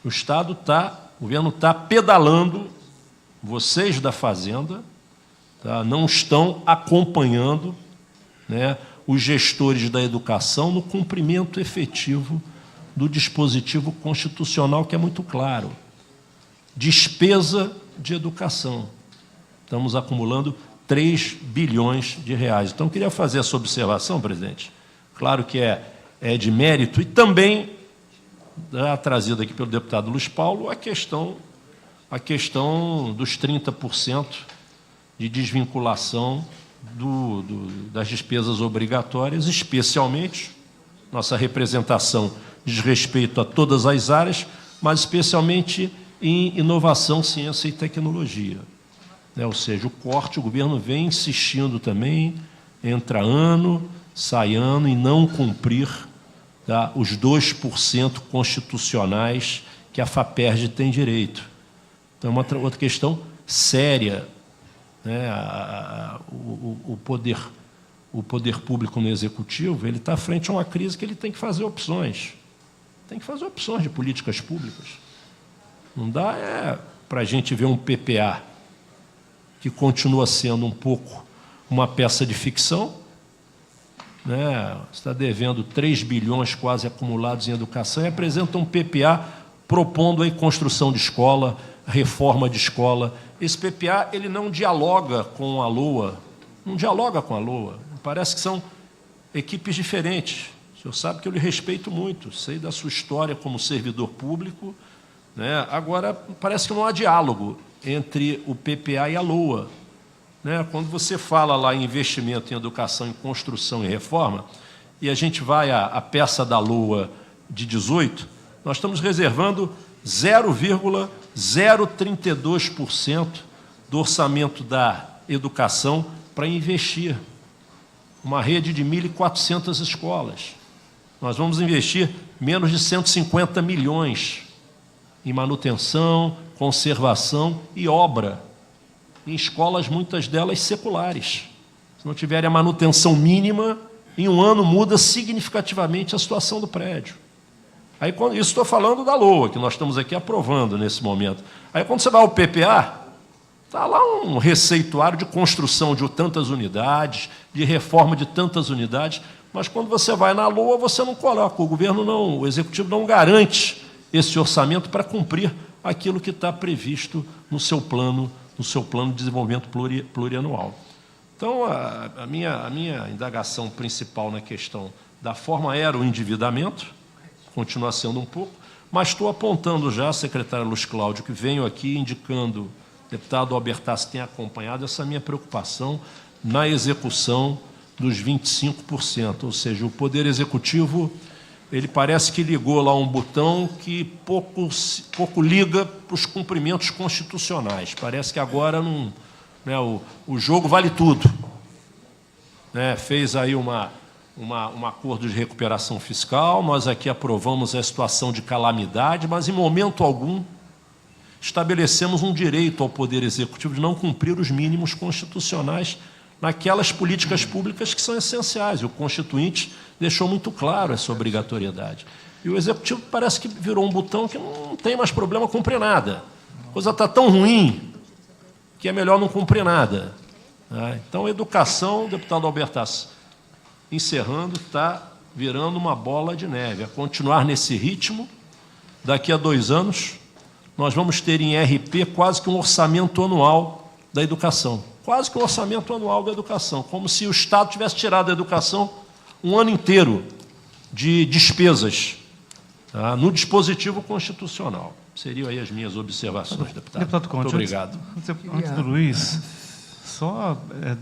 O governo está pedalando, vocês da Fazenda, não estão acompanhando, né, os gestores da educação no cumprimento efetivo do dispositivo constitucional, que é muito claro. Despesa de educação. Estamos acumulando 3 bilhões de reais. Então, eu queria fazer essa observação, presidente. Claro que é de mérito, e também, trazida aqui pelo deputado Luiz Paulo, a questão dos 30% de desvinculação das despesas obrigatórias, especialmente, nossa representação diz respeito a todas as áreas, mas especialmente em inovação, ciência e tecnologia. Ou seja, o corte, o governo vem insistindo também, entra ano, sai ano, em não cumprir, tá, os 2% constitucionais que a FAPERJ tem direito. Então, é uma outra questão séria, né? O poder público no executivo, ele está frente a uma crise que ele tem que fazer opções. Tem que fazer opções de políticas públicas. Não dá para a gente ver um PPA que continua sendo um pouco uma peça de ficção, né? Está devendo 3 bilhões quase acumulados em educação e apresenta um PPA propondo a construção de escola, reforma de escola. Esse PPA ele não dialoga com a LOA, não dialoga com a LOA. Parece que são equipes diferentes. O senhor sabe que eu lhe respeito muito, sei da sua história como servidor público, né? Agora, parece que não há diálogo entre o PPA e a LOA. Né? Quando você fala lá em investimento em educação, em construção e reforma, e a gente vai à peça da LOA de 18, nós estamos reservando 0,032% do orçamento da educação para investir. Uma rede de 1.400 escolas. Nós vamos investir menos de 150 milhões em manutenção, conservação e obra, em escolas, muitas delas seculares. Se não tiverem a manutenção mínima, em um ano muda significativamente a situação do prédio. Aí, isso estou falando da LOA, que nós estamos aqui aprovando nesse momento. Aí, quando você vai ao PPA, está lá um receituário de construção de tantas unidades, de reforma de tantas unidades, mas quando você vai na LOA, você não coloca, o governo não, o executivo não garante esse orçamento para cumprir aquilo que está previsto no seu plano de desenvolvimento plurianual. Então, a minha indagação principal na questão da forma era o endividamento, continua sendo um pouco, mas estou apontando já, secretário Luiz Cláudio, que venho aqui indicando, o deputado Albertassi tem acompanhado essa minha preocupação na execução dos 25%, ou seja, o Poder Executivo, ele parece que ligou lá um botão que pouco liga para os cumprimentos constitucionais. Parece que agora não, né, o jogo vale tudo. Né, fez aí um acordo de recuperação fiscal, nós aqui aprovamos a situação de calamidade, mas em momento algum estabelecemos um direito ao Poder Executivo de não cumprir os mínimos constitucionais naquelas políticas públicas que são essenciais. E o Constituinte deixou muito claro essa obrigatoriedade. E o Executivo parece que virou um botão que não tem mais problema cumprir nada. A coisa está tão ruim que é melhor não cumprir nada. Então, a educação, deputado Albertassi, encerrando, está virando uma bola de neve. A continuar nesse ritmo, daqui a 2 anos, nós vamos ter em RP quase que um orçamento anual da educação. Quase que um orçamento anual da educação, como se o Estado tivesse tirado da educação um ano inteiro de despesas, tá, no dispositivo constitucional. Seriam aí as minhas observações, deputado. Deputado Conte, muito obrigado. Antes do Luiz, só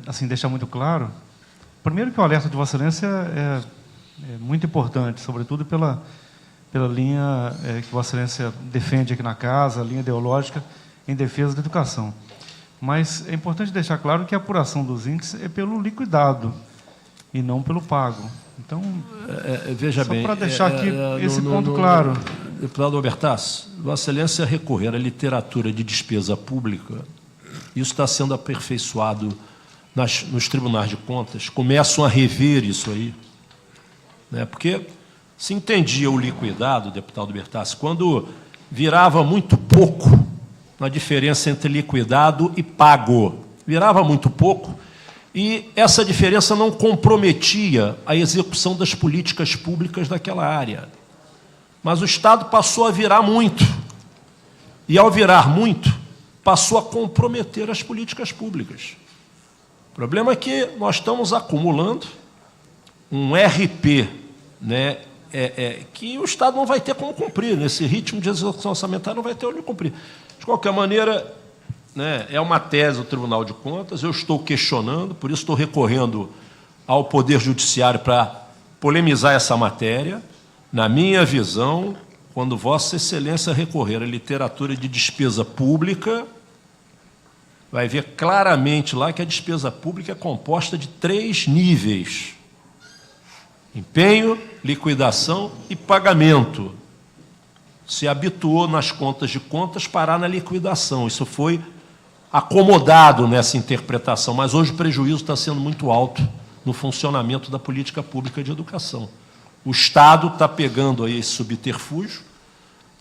assim, deixar muito claro, primeiro que o alerta de Vossa Excelência é muito importante, sobretudo pela linha que Vossa Excelência defende aqui na casa, a linha ideológica em defesa da educação. Mas é importante deixar claro que a apuração dos índices é pelo liquidado e não pelo pago. Então, veja bem, só para deixar aqui esse ponto claro. Deputado Albertassi, Vossa Excelência recorrer à literatura de despesa pública, isso está sendo aperfeiçoado nos tribunais de contas, começam a rever isso aí. Né? Porque se entendia o liquidado, deputado Albertassi, quando virava muito pouco na diferença entre liquidado e pago. Virava muito pouco e essa diferença não comprometia a execução das políticas públicas daquela área. Mas o Estado passou a virar muito. E, ao virar muito, passou a comprometer as políticas públicas. O problema é que nós estamos acumulando um RP, né, que o Estado não vai ter como cumprir. Nesse ritmo de execução orçamentária não vai ter onde cumprir. De qualquer maneira, né, é uma tese do Tribunal de Contas, eu estou questionando, por isso estou recorrendo ao Poder Judiciário para polemizar essa matéria. Na minha visão, quando Vossa Excelência recorrer à literatura de despesa pública, vai ver claramente lá que a despesa pública é composta de 3 níveis: empenho, liquidação e pagamento. Se habituou nas contas de contas parar na liquidação. Isso foi acomodado nessa interpretação, mas hoje o prejuízo está sendo muito alto no funcionamento da política pública de educação. O Estado está pegando aí esse subterfúgio,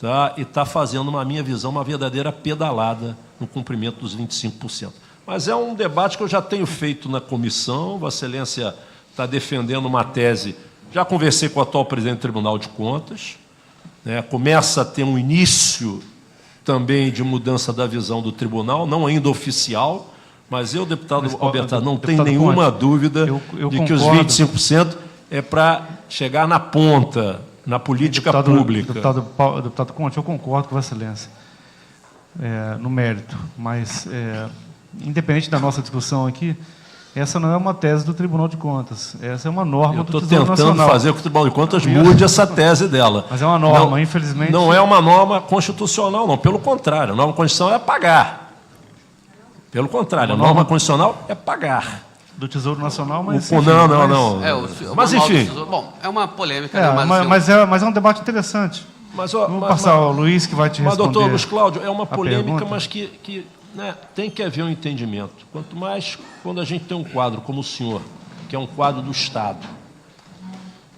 tá, e está fazendo, na minha visão, uma verdadeira pedalada no cumprimento dos 25%. Mas é um debate que eu já tenho feito na comissão. Vossa Excelência está defendendo uma tese. Já conversei com o atual presidente do Tribunal de Contas, né, começa a ter um início também de mudança da visão do tribunal, não ainda oficial, mas eu, deputado Albertano, não tenho nenhuma dúvida de que os 25% é para chegar na ponta, na política pública. Deputado Conte, eu concordo com Vossa Excelência no mérito, mas, independente da nossa discussão aqui, essa não é uma tese do Tribunal de Contas, essa é uma norma do Tesouro Nacional. Eu estou tentando fazer com que o Tribunal de Contas mude essa tese dela. Mas é uma norma, infelizmente... Não é uma norma constitucional, não. Pelo contrário, a norma constitucional é pagar. Pelo contrário, a norma constitucional é pagar. Do Tesouro Nacional, mas... Não. Mas, enfim... Bom, é uma polêmica. Mas é um debate interessante. Vou passar ao Luiz, que vai te responder. Mas, doutor Luiz Cláudio, é uma polêmica, mas que né, tem que haver um entendimento. Quanto mais quando a gente tem um quadro como o senhor, que é um quadro do Estado,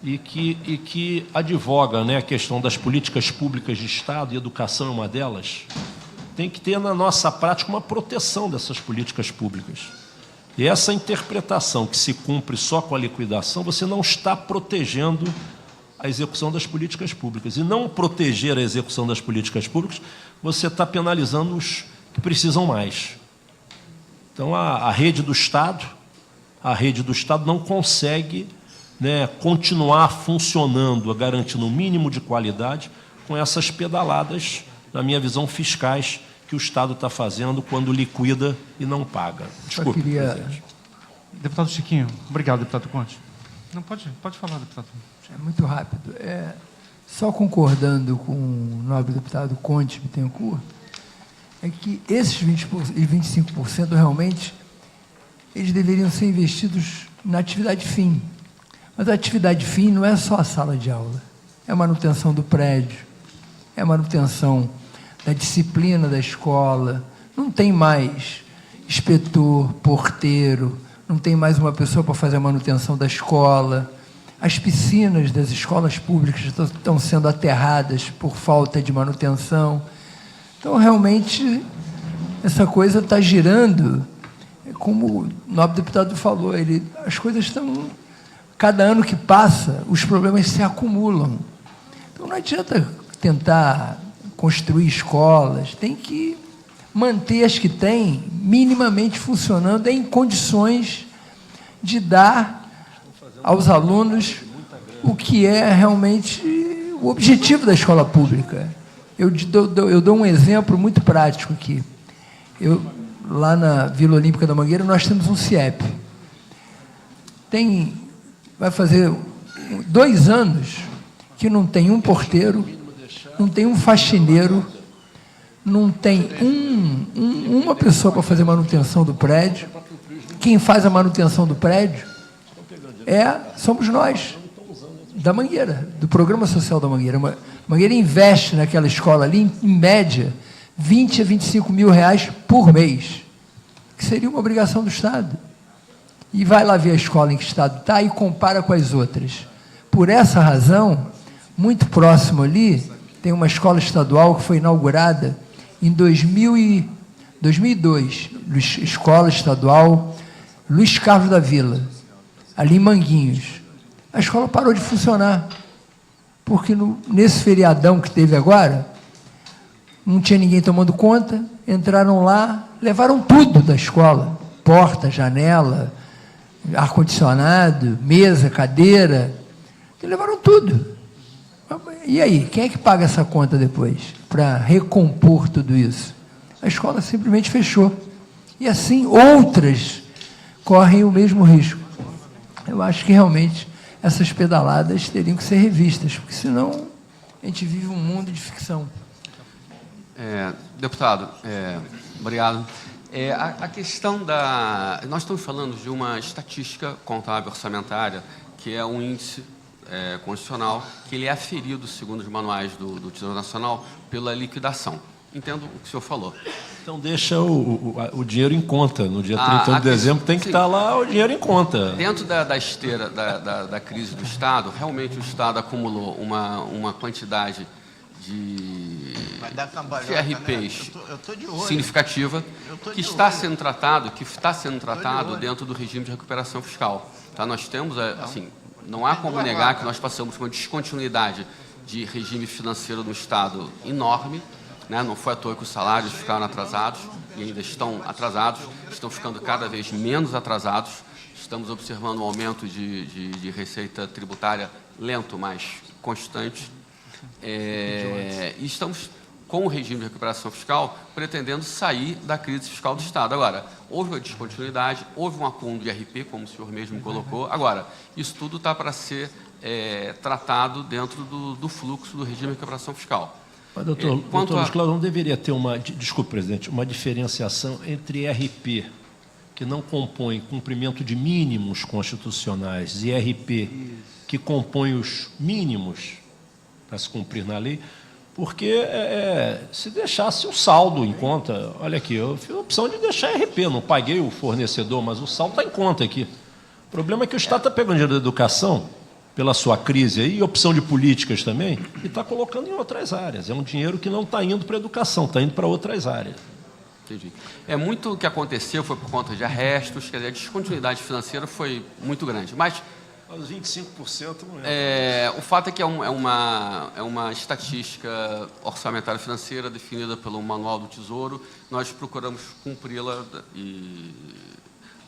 e que advoga, né, a questão das políticas públicas de Estado, e educação é uma delas, tem que ter na nossa prática uma proteção dessas políticas públicas. E essa interpretação que se cumpre só com a liquidação, você não está protegendo a execução das políticas públicas. E não proteger a execução das políticas públicas, você está penalizando os que precisam mais. Então, a rede do Estado não consegue, né, continuar funcionando, garantindo um mínimo de qualidade com essas pedaladas, na minha visão, fiscais, que o Estado está fazendo quando liquida e não paga. Desculpe, presidente. Deputado Chiquinho. Obrigado, deputado Conte. Não, pode falar, deputado. É muito rápido. Só concordando com o nobre deputado Conte Bittencourt, é que esses 25% realmente eles deveriam ser investidos na atividade fim. Mas a atividade fim não é só a sala de aula, é a manutenção do prédio, é a manutenção da disciplina da escola. Não tem mais inspetor, porteiro, não tem mais uma pessoa para fazer a manutenção da escola. As piscinas das escolas públicas estão sendo aterradas por falta de manutenção. Então, realmente, essa coisa está girando, como o nobre deputado falou, as coisas estão... Cada ano que passa, os problemas se acumulam. Então, não adianta tentar construir escolas, tem que manter as que tem minimamente funcionando em condições de dar aos alunos o que é realmente o objetivo da escola pública. Eu dou um exemplo muito prático aqui. Lá na Vila Olímpica da Mangueira, nós temos um CIEP. Vai fazer 2 anos que não tem um porteiro, não tem um faxineiro, não tem uma pessoa para fazer manutenção do prédio. Quem faz a manutenção do prédio somos nós, da Mangueira, do Programa Social da Mangueira. A Mangueira investe naquela escola ali, em média, 20 a 25 mil reais por mês, que seria uma obrigação do Estado. E vai lá ver a escola em que estado está e compara com as outras. Por essa razão, muito próximo ali, tem uma escola estadual que foi inaugurada em 2002, Escola Estadual Luiz Carlos da Vila, ali em Manguinhos. A escola parou de funcionar, porque nesse feriadão que teve agora, não tinha ninguém tomando conta, entraram lá, levaram tudo da escola, porta, janela, ar-condicionado, mesa, cadeira, levaram tudo. E aí, quem é que paga essa conta depois, para recompor tudo isso? A escola simplesmente fechou. E assim, outras correm o mesmo risco. Eu acho que realmente essas pedaladas teriam que ser revistas, porque senão a gente vive um mundo de ficção. Deputado, obrigado. A questão da... Nós estamos falando de uma estatística contábil orçamentária, que é um índice constitucional, que ele é aferido, segundo os manuais do Tesouro Nacional, pela liquidação. Entendo o que o senhor falou. Então, deixa o dinheiro em conta. No dia 31 de dezembro tem que estar lá o dinheiro em conta. Dentro da esteira da crise do Estado, realmente o Estado acumulou uma quantidade de RPs significativa que está sendo tratado dentro do regime de recuperação fiscal. Tá? Nós temos, assim, não há como negar que nós passamos por uma descontinuidade de regime financeiro do Estado enorme. Não foi à toa que os salários ficaram atrasados e ainda estão atrasados, estão ficando cada vez menos atrasados. Estamos observando um aumento de receita tributária lento, mas constante. E estamos, com o regime de recuperação fiscal, pretendendo sair da crise fiscal do Estado. Agora, houve uma descontinuidade, houve um acúmulo de RP, como o senhor mesmo colocou. Agora, isso tudo está para ser tratado dentro do fluxo do regime de recuperação fiscal. Mas, doutor Luiz Cláudio, não deveria ter desculpe, presidente, uma diferenciação entre RP, que não compõe cumprimento de mínimos constitucionais, e RP, que compõe os mínimos para se cumprir na lei, porque se deixasse o saldo em conta, olha aqui, eu fiz a opção de deixar RP, não paguei o fornecedor, mas o saldo está em conta aqui. O problema é que o Estado está pegando dinheiro da educação, pela sua crise aí, e opção de políticas também, e está colocando em outras áreas. É um dinheiro que não está indo para a educação, está indo para outras áreas. Entendi. Muito o que aconteceu foi por conta de arrestos, quer dizer, a descontinuidade financeira foi muito grande. Mas os 25% não o fato é que é uma estatística orçamentária financeira definida pelo Manual do Tesouro, nós procuramos cumpri-la.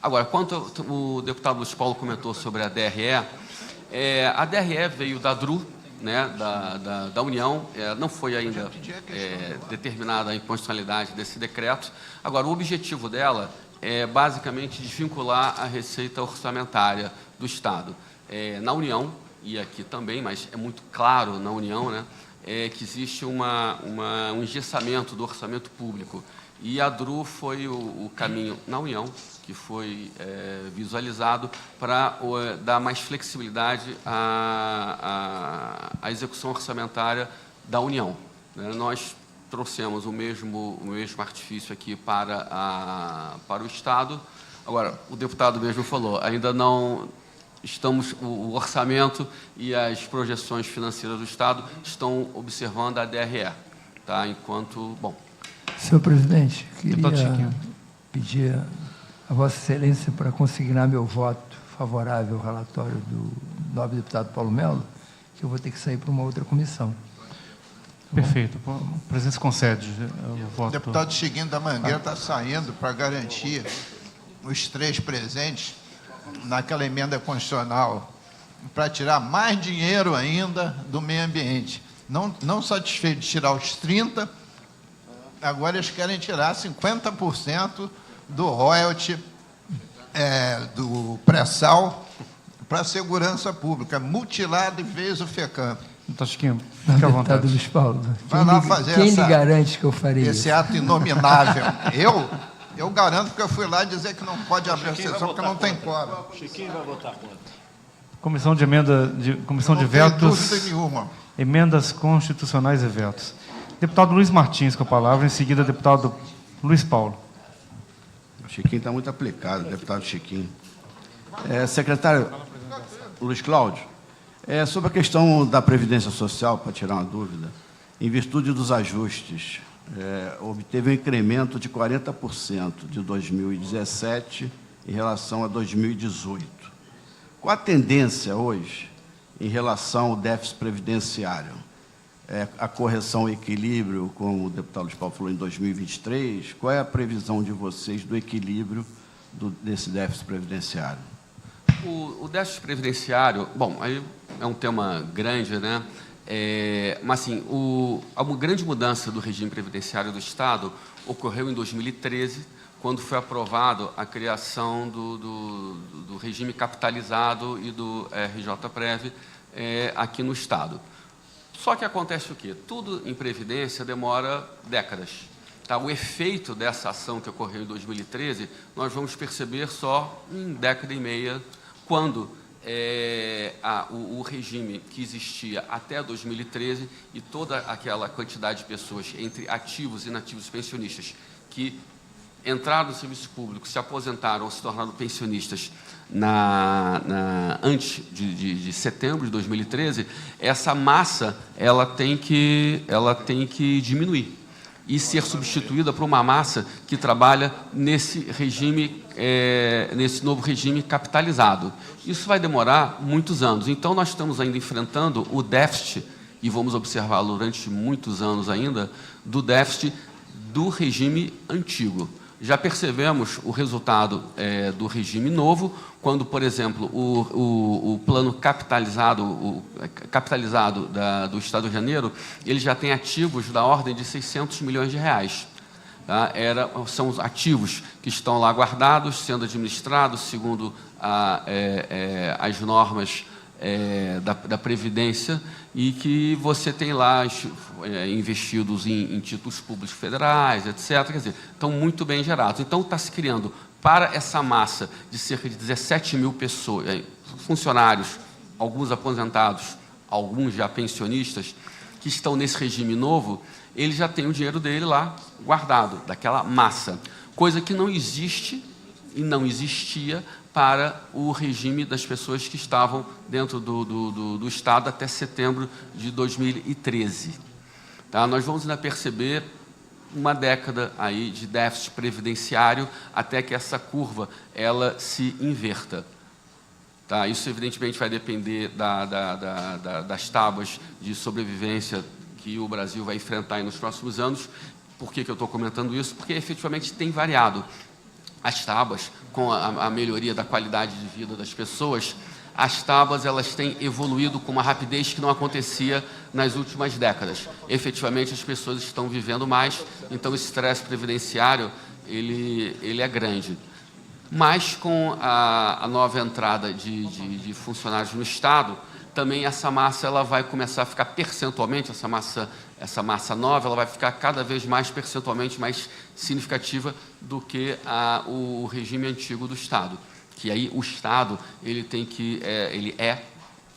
Agora, quanto o deputado Luiz Paulo comentou sobre a DRE, a DRE veio da DRU, da União, não foi ainda determinada a inconstitucionalidade desse decreto. Agora, o objetivo dela é basicamente desvincular a receita orçamentária do Estado. Na União, e aqui também, mas é muito claro na União, que existe um engessamento do orçamento público. E a DRU foi o caminho na União, que foi visualizado para dar mais flexibilidade à execução orçamentária da União. Nós trouxemos o mesmo artifício aqui para o Estado. Agora, o deputado mesmo falou, ainda não estamos, o orçamento e as projeções financeiras do Estado estão observando a DRE, tá? Enquanto, bom... Senhor presidente, queria pedir a Vossa Excelência para consignar meu voto favorável ao relatório do nobre deputado Paulo Melo, que eu vou ter que sair para uma outra comissão. Perfeito. O presidente concede o voto. O deputado Chiquinho da Mangueira está saindo para garantir os 3 presentes naquela emenda constitucional para tirar mais dinheiro ainda do meio ambiente. Não satisfeito de tirar os 30%, agora eles querem tirar 50% do royalty do pré-sal para a segurança pública, mutilado e fez o FECAM. Então, Chiquinho, fica à vontade. Deputado Luiz Paulo, vai lá fazer quem lhe garante que eu farei esse ato inominável? Eu garanto, porque eu fui lá dizer que não pode abrir a sessão, porque não tem quórum. Chiquinho vai votar contra. Comissão de vetos. Não tem dúvida nenhuma. Emendas constitucionais e vetos. Deputado Luiz Martins com a palavra, em seguida, deputado Luiz Paulo. O Chiquinho está muito aplicado, deputado Chiquinho. Secretário Luiz Cláudio, sobre a questão da Previdência Social, para tirar uma dúvida, em virtude dos ajustes, obteve um incremento de 40% de 2017 em relação a 2018. Qual a tendência hoje em relação ao déficit previdenciário? A correção ao equilíbrio, como o deputado Luiz Paulo falou, em 2023, qual é a previsão de vocês do equilíbrio desse déficit previdenciário? O déficit previdenciário, bom, aí é um tema grande, mas, assim, a grande mudança do regime previdenciário do Estado ocorreu em 2013, quando foi aprovado a criação do regime capitalizado e do RJ-Prev aqui no Estado. Só que acontece o quê? Tudo em previdência demora décadas. Tá? O efeito dessa ação que ocorreu em 2013, nós vamos perceber só em década e meia, quando o regime que existia até 2013 e toda aquela quantidade de pessoas entre ativos e inativos pensionistas que entraram no serviço público, se aposentaram ou se tornaram pensionistas antes de setembro de 2013, essa massa ela tem que diminuir e ser substituída por uma massa que trabalha nesse regime, nesse novo regime capitalizado. Isso vai demorar muitos anos. Então, nós estamos ainda enfrentando o déficit, e vamos observá-lo durante muitos anos ainda, do déficit do regime antigo. Já percebemos o resultado do regime novo, quando, por exemplo, o plano capitalizado do Estado de Janeiro, ele já tem ativos da ordem de 600 milhões de reais. Tá? São os ativos que estão lá guardados, sendo administrados segundo as normas da Previdência, e que você tem lá investidos em títulos públicos federais, etc. Quer dizer, estão muito bem gerados. Então, está se criando, para essa massa de cerca de 17 mil pessoas, funcionários, alguns aposentados, alguns já pensionistas, que estão nesse regime novo, ele já tem o dinheiro dele lá guardado, daquela massa, coisa que não existe e não existia para o regime das pessoas que estavam dentro do Estado até setembro de 2013. Tá? Nós vamos ainda perceber uma década aí de déficit previdenciário até que essa curva ela se inverta. Tá? Isso, evidentemente, vai depender das tábuas de sobrevivência que o Brasil vai enfrentar aí nos próximos anos. Por que eu estou comentando isso? Porque, efetivamente, tem variado. As tábuas, com a melhoria da qualidade de vida das pessoas, as tábuas elas têm evoluído com uma rapidez que não acontecia nas últimas décadas. Efetivamente, as pessoas estão vivendo mais, então o estresse previdenciário ele é grande. Mas, com a nova entrada de funcionários no Estado, também essa massa ela vai começar a ficar percentualmente, essa massa nova, ela vai ficar cada vez mais percentualmente mais significativa do que o regime antigo do Estado. Que aí o Estado ele é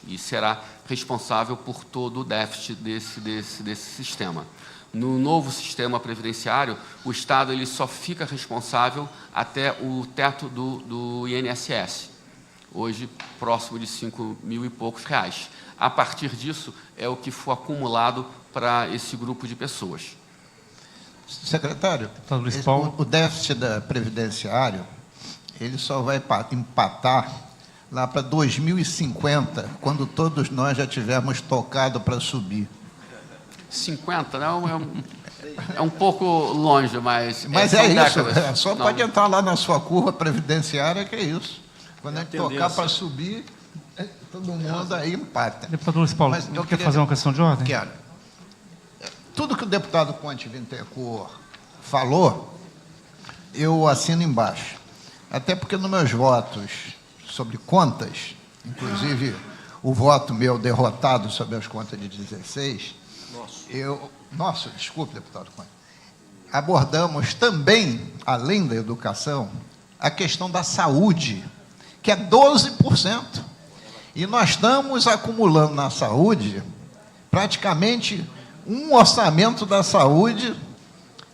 e será responsável por todo o déficit desse sistema. No novo sistema previdenciário, o Estado ele só fica responsável até o teto do INSS, hoje próximo de 5 mil e poucos reais. A partir disso, é o que for acumulado para esse grupo de pessoas. Secretário, o déficit previdenciário, ele só vai empatar lá para 2050, quando todos nós já tivermos tocado para subir. 50, não? É um pouco longe, mas é isso. Só não. Pode entrar lá na sua curva previdenciária, que é isso. Quando a gente tocar para subir, todo mundo aí empata. Deputado Luiz Paulo, quer fazer uma questão de ordem? Quero. Tudo que o deputado Conte Wittencourt falou, eu assino embaixo. Até porque nos meus votos sobre contas, inclusive o voto meu derrotado sobre as contas de 16, desculpe, deputado Conte, abordamos também, além da educação, a questão da saúde, que é 12%. E nós estamos acumulando na saúde praticamente um orçamento da saúde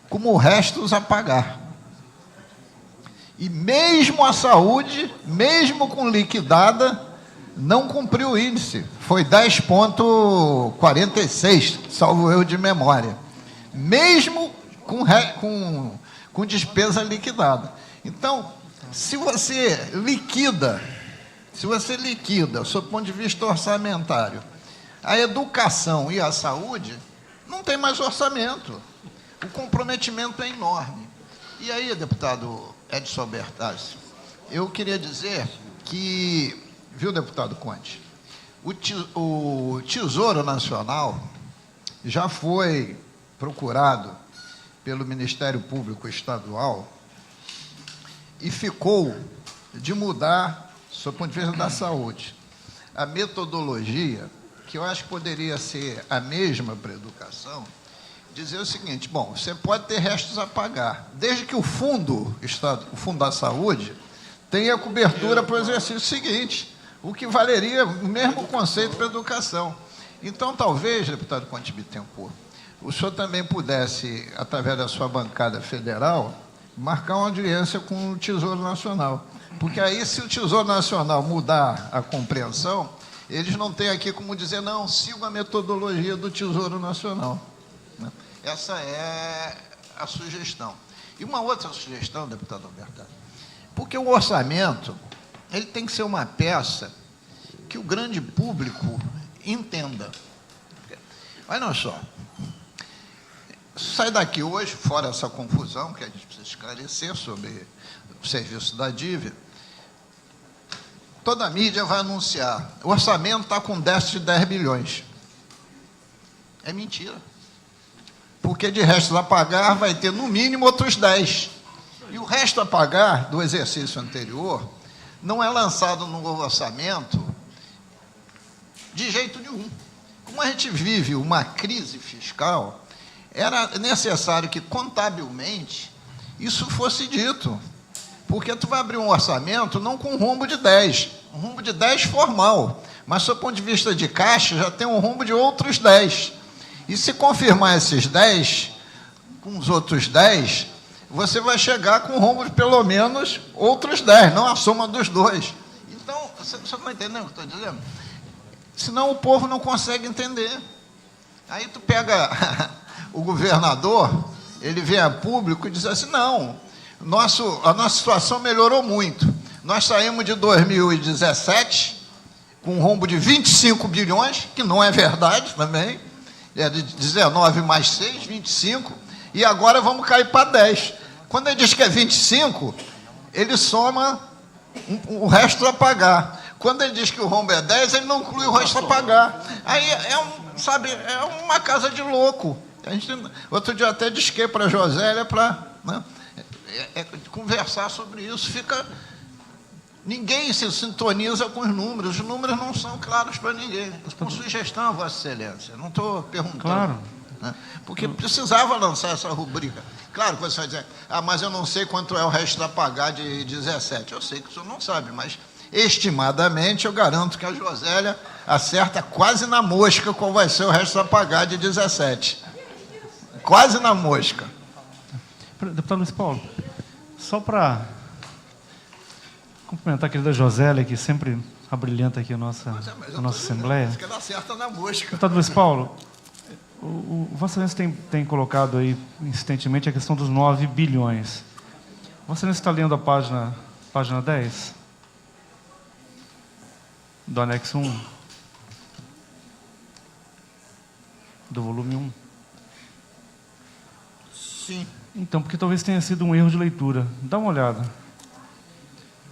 como restos a pagar. E mesmo a saúde, mesmo com liquidada, não cumpriu o índice. Foi 10,46, salvo eu de memória. Mesmo com despesa liquidada. Então, se você liquida, sob o ponto de vista orçamentário, a educação e a saúde, não tem mais orçamento. O comprometimento é enorme. E aí, deputado Edson Bertazzi, eu queria dizer que, viu, deputado Conte, o Tesouro Nacional já foi procurado pelo Ministério Público Estadual e ficou de mudar, sob o ponto de vista da saúde, a metodologia que eu acho que poderia ser a mesma para a educação, dizer o seguinte: bom, você pode ter restos a pagar, desde que o fundo da saúde tenha cobertura para o exercício seguinte, o que valeria o mesmo conceito para a educação. Então, talvez, deputado Conte Bittencourt, o senhor também pudesse, através da sua bancada federal, marcar uma audiência com o Tesouro Nacional. Porque aí, se o Tesouro Nacional mudar a compreensão, eles não têm aqui como dizer, não, siga a metodologia do Tesouro Nacional. Essa é a sugestão. E uma outra sugestão, deputado Alberto, porque o orçamento ele tem que ser uma peça que o grande público entenda. Olha só, sai daqui hoje, fora essa confusão que a gente precisa esclarecer sobre o serviço da dívida, toda a mídia vai anunciar, o orçamento está com déficit de 10 bilhões. É mentira. Porque de resto a pagar vai ter no mínimo outros 10. E o resto a pagar do exercício anterior não é lançado no novo orçamento de jeito nenhum. Como a gente vive uma crise fiscal, era necessário que contabilmente isso fosse dito. Porque tu vai abrir um orçamento não com um rombo de 10, um rombo de 10 formal, mas do ponto de vista de caixa já tem um rombo de outros 10. E se confirmar esses 10 com os outros 10, você vai chegar com um rombo de pelo menos outros 10, não a soma dos dois. Então, você não está entendendo o que eu estou dizendo? Senão o povo não consegue entender. Aí tu pega o governador, ele vem a público e diz assim, não, a nossa situação melhorou muito. Nós saímos de 2017 com um rombo de 25 bilhões, que não é verdade também, é de 19 mais 6, 25, e agora vamos cair para 10. Quando ele diz que é 25, ele soma o resto a pagar. Quando ele diz que o rombo é 10, ele não inclui o resto a pagar. Aí é uma casa de louco. Outro dia até disquei para a Josélia para conversar sobre isso. Ninguém se sintoniza com os números não são claros para ninguém. Com sugestão, Vossa Excelência, não estou perguntando. Claro. Né? Porque precisava lançar essa rubrica. Claro que você vai dizer, mas eu não sei quanto é o resto a pagar de 17. Eu sei que o senhor não sabe, mas estimadamente eu garanto que a Josélia acerta quase na mosca qual vai ser o resto a pagar de 17. Quase na mosca. Deputado Luiz Paulo, só para cumprimentar a querida Josélia, que sempre abrilhanta aqui a nossa Assembleia. Acho que ela acerta na mosca. Deputado Luiz Paulo, o Vossa Excelência tem colocado aí insistentemente a questão dos 9 bilhões. Vossa Excelência está lendo a página 10? Do anexo 1? Do volume 1? Sim. Então, porque talvez tenha sido um erro de leitura. Dá uma olhada.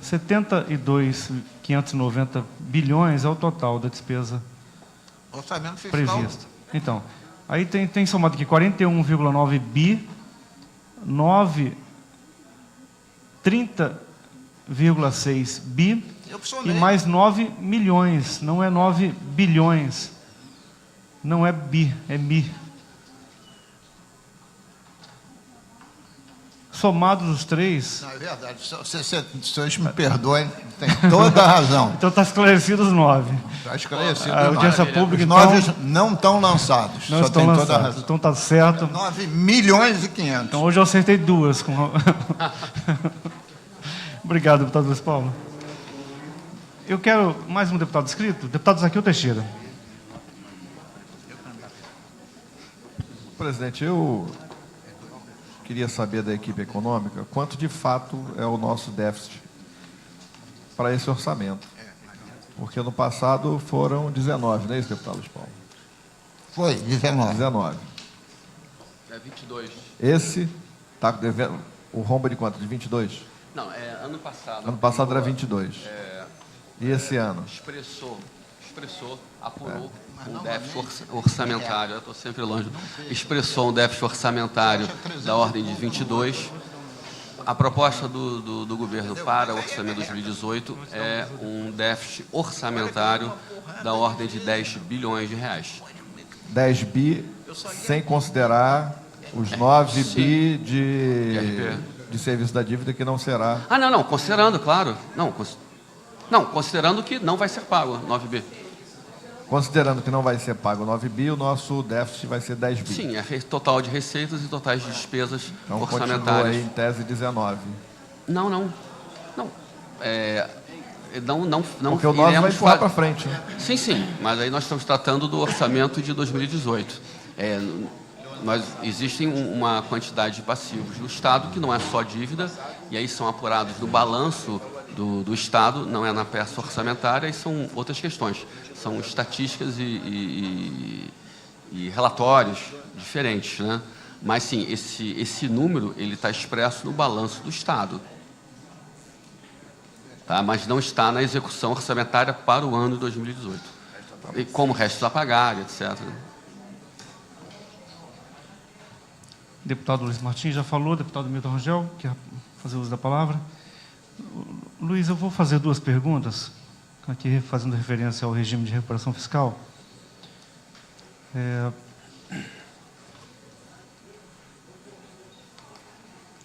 72.590 bilhões é o total da despesa Orçamento fiscal prevista. Então, aí tem somado aqui 41,9 bi, 30,6 bi e mais 9 milhões. Não é 9 bilhões. Não é bi, é mi. Somados os três... Não, é verdade. Vocês me perdoem, tem toda a razão. Então está esclarecido os 9. Está esclarecido. A audiência pública, os então... 9 não estão lançados. Não só estão tem lançados. toda a razão. Então está certo. 9 milhões e 500. Então hoje eu acertei 2. Obrigado, deputado Luiz Paulo. Eu quero mais um deputado inscrito. Deputado Zaqueu Teixeira. Presidente, eu queria saber da equipe econômica quanto de fato é o nosso déficit para esse orçamento. Porque no passado foram 19, não é isso, deputado Luiz Paulo? Foi, 19. 19. É 22. Esse está devendo o rombo de quanto? De 22? Não, ano passado. Ano passado era 22. E esse ano? Expressou, apurou o déficit orçamentário, eu estou sempre longe, expressou um déficit orçamentário da ordem de 22, A proposta do governo para o orçamento de 2018 é um déficit orçamentário da ordem de 10 bilhões de reais. 10 bi, sem considerar os 9 bi de serviço da dívida que não será. Ah, não, considerando, claro. Não, considerando que não vai ser pago 9 bi. Considerando que não vai ser pago 9 bi, o nosso déficit vai ser 10 bi. Sim, é total de receitas e totais de despesas então, orçamentárias. Continua aí em tese 19. Não. Porque o nosso vai empurrar para frente. Né? Sim, mas aí nós estamos tratando do orçamento de 2018. Existem uma quantidade de passivos do Estado que não é só dívida, e aí são apurados no balanço do Estado, não é na peça orçamentária, e são outras questões. São estatísticas e relatórios diferentes, né? Mas, sim, esse número ele está expresso no balanço do Estado. Tá? Mas não está na execução orçamentária para o ano de 2018. E como restos a pagar, etc. Deputado Luiz Martins já falou, deputado Milton Rangel, quer fazer uso da palavra. Luiz, eu vou fazer duas perguntas, aqui fazendo referência ao regime de recuperação fiscal.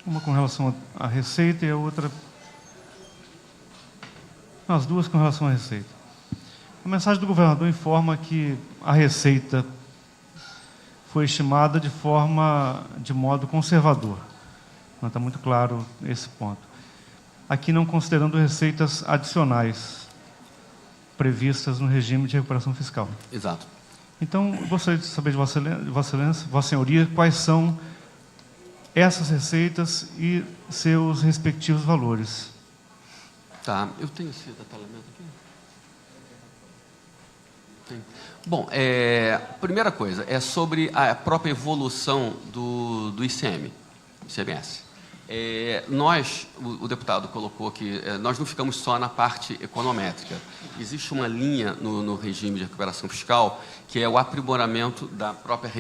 Uma com relação à receita e a outra... As duas com relação à receita. A mensagem do governador informa que a receita foi estimada de modo conservador. Não está muito claro esse ponto. Aqui não considerando receitas adicionais previstas no regime de recuperação fiscal. Exato. Então, eu gostaria de saber de Vossa Senhoria quais são essas receitas e seus respectivos valores. Tá, eu tenho esse detalhamento aqui. Tem. Bom, primeira coisa, é sobre a própria evolução do ICMS. O deputado colocou que nós não ficamos só na parte econométrica. Existe uma linha no regime de recuperação fiscal que é o aprimoramento da própria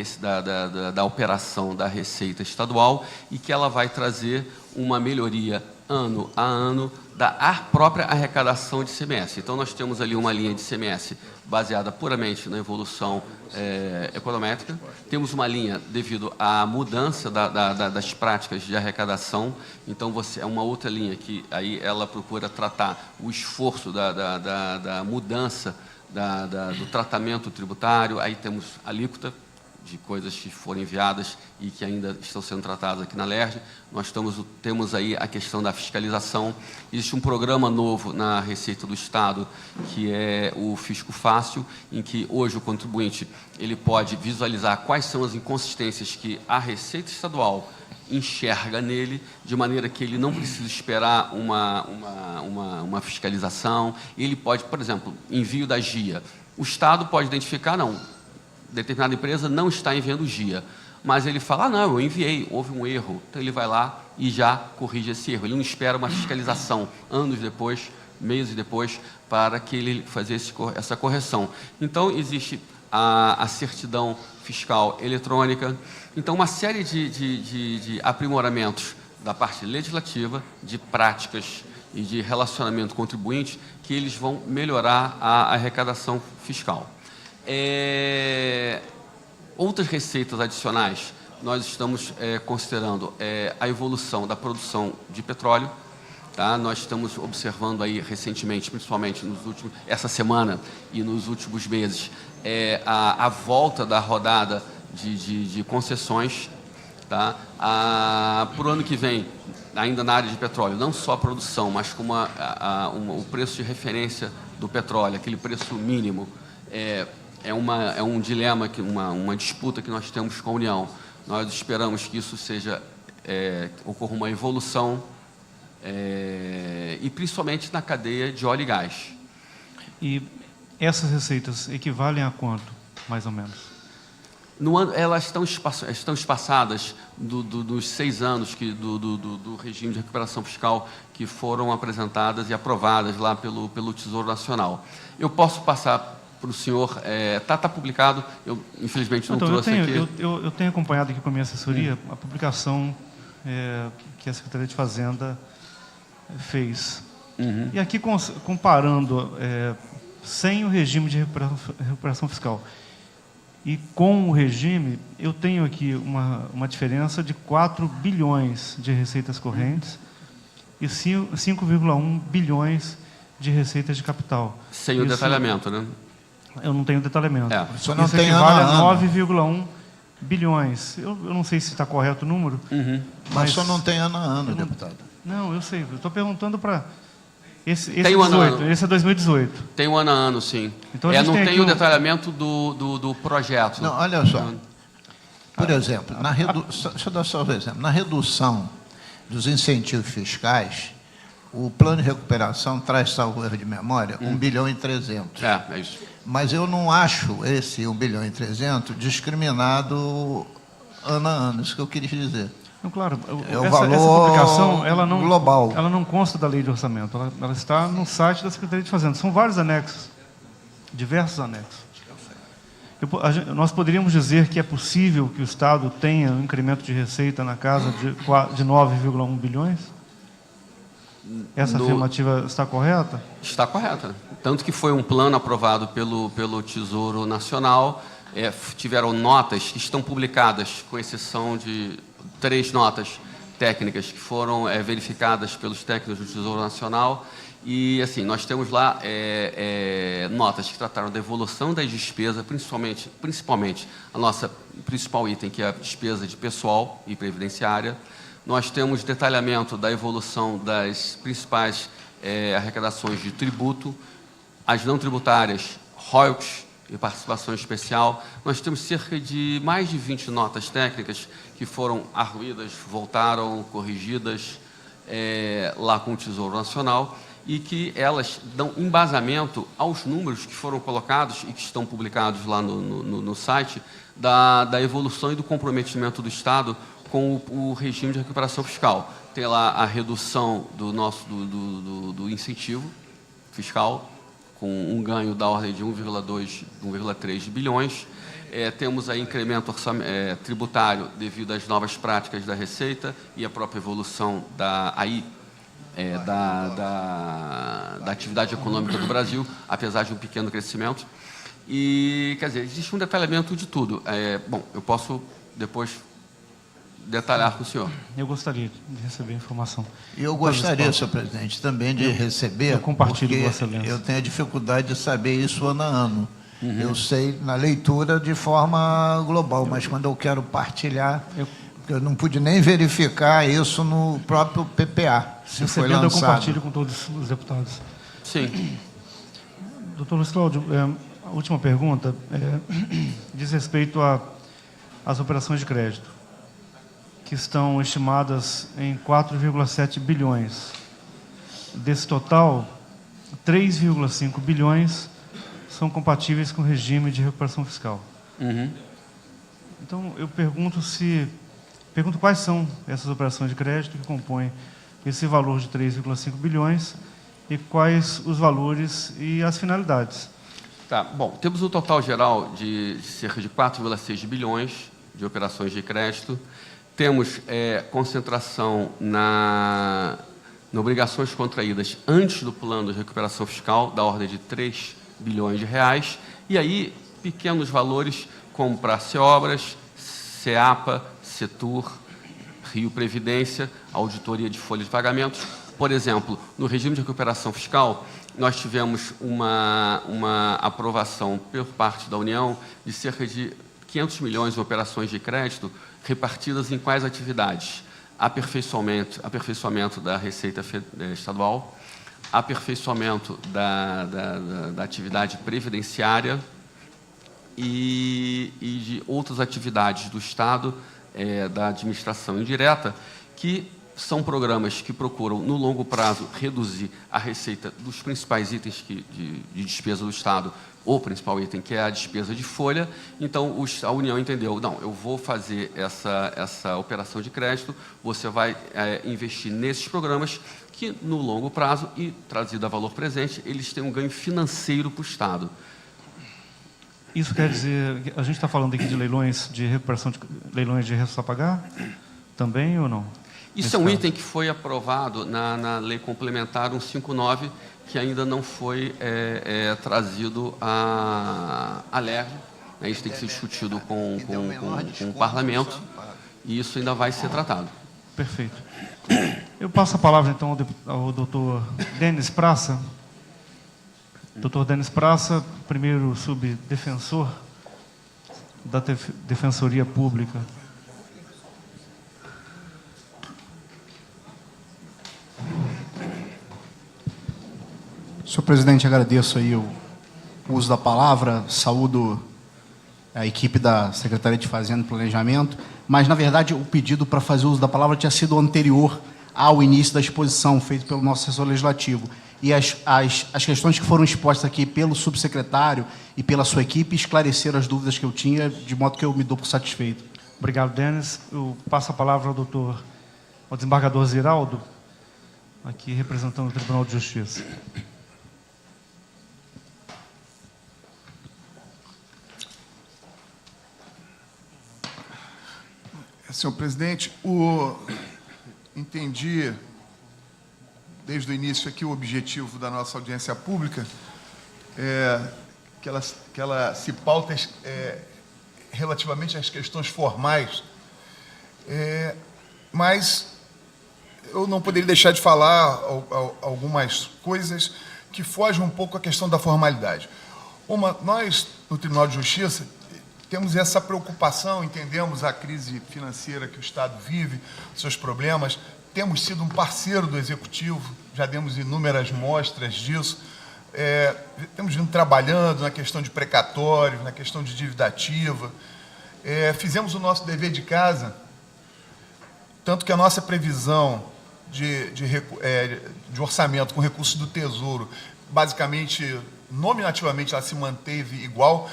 da operação da Receita Estadual e que ela vai trazer uma melhoria ano a ano da própria arrecadação de ICMS. Então, nós temos ali uma linha de ICMS baseada puramente na evolução econométrica. Temos uma linha devido à mudança das práticas de arrecadação. Então, é uma outra linha que aí ela procura tratar o esforço da mudança do tratamento tributário. Aí temos alíquota de coisas que foram enviadas e que ainda estão sendo tratadas aqui na LERJ. Nós temos aí a questão da fiscalização. Existe um programa novo na Receita do Estado, que é o Fisco Fácil, em que hoje o contribuinte ele pode visualizar quais são as inconsistências que a Receita Estadual enxerga nele, de maneira que ele não precisa esperar uma fiscalização. Ele pode, por exemplo, envio da GIA. O Estado pode identificar, não, determinada empresa não está enviando GIA, mas ele fala, não, eu enviei, houve um erro. Então, ele vai lá e já corrige esse erro. Ele não espera uma fiscalização anos depois, meses depois, para que ele faça essa correção. Então, existe a certidão fiscal eletrônica. Então, uma série de aprimoramentos da parte legislativa, de práticas e de relacionamento contribuinte, que eles vão melhorar a arrecadação fiscal. Outras receitas adicionais, nós estamos considerando a evolução da produção de petróleo. Tá? Nós estamos observando aí recentemente, principalmente essa semana e nos últimos meses, a volta da rodada de concessões. Tá? Para o ano que vem, ainda na área de petróleo, não só a produção, mas como o preço de referência do petróleo, aquele preço mínimo, é um dilema, uma disputa que nós temos com a União. Nós esperamos que isso ocorra uma evolução, e principalmente na cadeia de óleo e gás. E essas receitas equivalem a quanto, mais ou menos? No ano, elas estão espaçadas dos 6 anos do regime de recuperação fiscal que foram apresentadas e aprovadas lá pelo Tesouro Nacional. Eu posso passar para o senhor, está publicado, eu infelizmente não trouxe aqui. Eu tenho acompanhado aqui com a minha assessoria a publicação que a Secretaria de Fazenda fez. E aqui, comparando sem o regime de recuperação fiscal e com o regime, eu tenho aqui uma diferença de 4 bilhões de receitas correntes e 5,1 bilhões de receitas de capital. Sem o detalhamento, né? Eu não tenho detalhamento. Isso não Isso tem equivale a ano a ano. 9,1 bilhões. Eu não sei se está correto o número. Mas só não tem ano a ano, deputado. Não, eu sei. Eu estou perguntando para... Esse Tem o ano a 18, ano. esse é 2018. Tem um ano a ano, sim. Então, a gente não tem tem aqui o detalhamento do projeto. Não, olha só. Por exemplo, deixa eu dar só um exemplo. Na redução dos incentivos fiscais, o plano de recuperação traz, salvo erro de memória, 1 bilhão e 300. É isso. Mas eu não acho esse 1 bilhão e 300 discriminado ano a ano, isso que eu queria dizer. Não, claro, É o essa valor publicação, global. Ela não consta da lei de orçamento, ela está no site da Secretaria de Fazenda. São vários anexos, diversos anexos. Nós poderíamos dizer que é possível que o Estado tenha um incremento de receita na casa de 9,1 bilhões? Essa afirmativa está correta? Está correta. Tanto que foi um plano aprovado pelo Tesouro Nacional. Tiveram notas que estão publicadas, com exceção de 3 notas técnicas que foram verificadas pelos técnicos do Tesouro Nacional. E, assim, nós temos lá notas que trataram da evolução das despesas, principalmente a nossa principal item, que é a despesa de pessoal e previdenciária. Nós temos detalhamento da evolução das principais arrecadações de tributo, as não tributárias, royalties e participação especial. Nós temos cerca de mais de 20 notas técnicas que foram arruídas, voltaram, corrigidas lá com o Tesouro Nacional, e que elas dão embasamento aos números que foram colocados e que estão publicados lá no site da evolução e do comprometimento do Estado com o regime de recuperação fiscal. Tem lá a redução do incentivo fiscal, com um ganho da ordem de 1,2, 1,3 bilhões. Temos aí incremento tributário devido às novas práticas da Receita e a própria evolução da atividade econômica do Brasil, apesar de um pequeno crescimento. E, quer dizer, existe um detalhamento de tudo. Bom, eu posso depois detalhar com o senhor. Eu gostaria de receber a informação. E eu gostaria, senhor presidente, também de receber, eu compartilho porque com Vossa Excelência. Eu tenho a dificuldade de saber isso ano a ano. Eu sei na leitura de forma global, mas quando eu quero partilhar, eu não pude nem verificar isso no próprio PPA, se foi lançado. Eu compartilho com todos os deputados. Sim. Doutor Luiz Cláudio, a última pergunta diz respeito às operações de crédito, que estão estimadas em 4,7 bilhões. Desse total, 3,5 bilhões são compatíveis com o regime de recuperação fiscal. Então, eu pergunto quais são essas operações de crédito que compõem esse valor de 3,5 bilhões e quais os valores e as finalidades. Tá, bom, temos um total geral de cerca de 4,6 bilhões de operações de crédito. Temos concentração na obrigações contraídas antes do plano de recuperação fiscal, da ordem de 3 bilhões de reais. E aí, pequenos valores como para CEObras, CEAPA, Setur, Rio Previdência, auditoria de folha de pagamentos. Por exemplo, no regime de recuperação fiscal, nós tivemos uma aprovação por parte da União de cerca de 500 milhões de operações de crédito repartidas em quais atividades? Aperfeiçoamento da Receita Estadual, aperfeiçoamento da atividade previdenciária e de outras atividades do Estado, da administração indireta, que são programas que procuram, no longo prazo, reduzir a receita dos principais itens de despesa do Estado, o principal item, que é a despesa de folha. Então, a União entendeu, não, eu vou fazer essa operação de crédito, você vai investir nesses programas que, no longo prazo, e trazido a valor presente, eles têm um ganho financeiro para o Estado. Isso quer dizer, a gente está falando aqui de leilões de recuperação, leilões de restos a pagar, também ou não? Isso é um item que foi aprovado na Lei Complementar 159, que ainda não foi trazido à LERJ. Isso tem que ser discutido com o Parlamento, e isso ainda vai ser tratado. Perfeito. Eu passo a palavra, então, ao doutor Denis Praça. Doutor Denis Praça, primeiro subdefensor da Defensoria Pública. Senhor presidente, agradeço aí o uso da palavra, saúdo a equipe da Secretaria de Fazenda e Planejamento, mas, na verdade, o pedido para fazer uso da palavra tinha sido anterior ao início da exposição, feito pelo nosso assessor legislativo. E as questões que foram expostas aqui pelo subsecretário e pela sua equipe esclareceram as dúvidas que eu tinha, de modo que eu me dou por satisfeito. Obrigado, Denis. Eu passo a palavra ao desembargador Ziraldo, aqui representando o Tribunal de Justiça. Senhor presidente, entendi desde o início aqui o objetivo da nossa audiência pública, que ela se pauta relativamente às questões formais, mas eu não poderia deixar de falar algumas coisas que fogem um pouco à questão da formalidade. Nós, no Tribunal de Justiça, temos essa preocupação, entendemos a crise financeira que o Estado vive, seus problemas, temos sido um parceiro do Executivo, já demos inúmeras mostras disso, temos vindo trabalhando na questão de precatórios, na questão de dívida ativa, fizemos o nosso dever de casa, tanto que a nossa previsão de orçamento com recursos do Tesouro, basicamente, nominativamente, ela se manteve igual,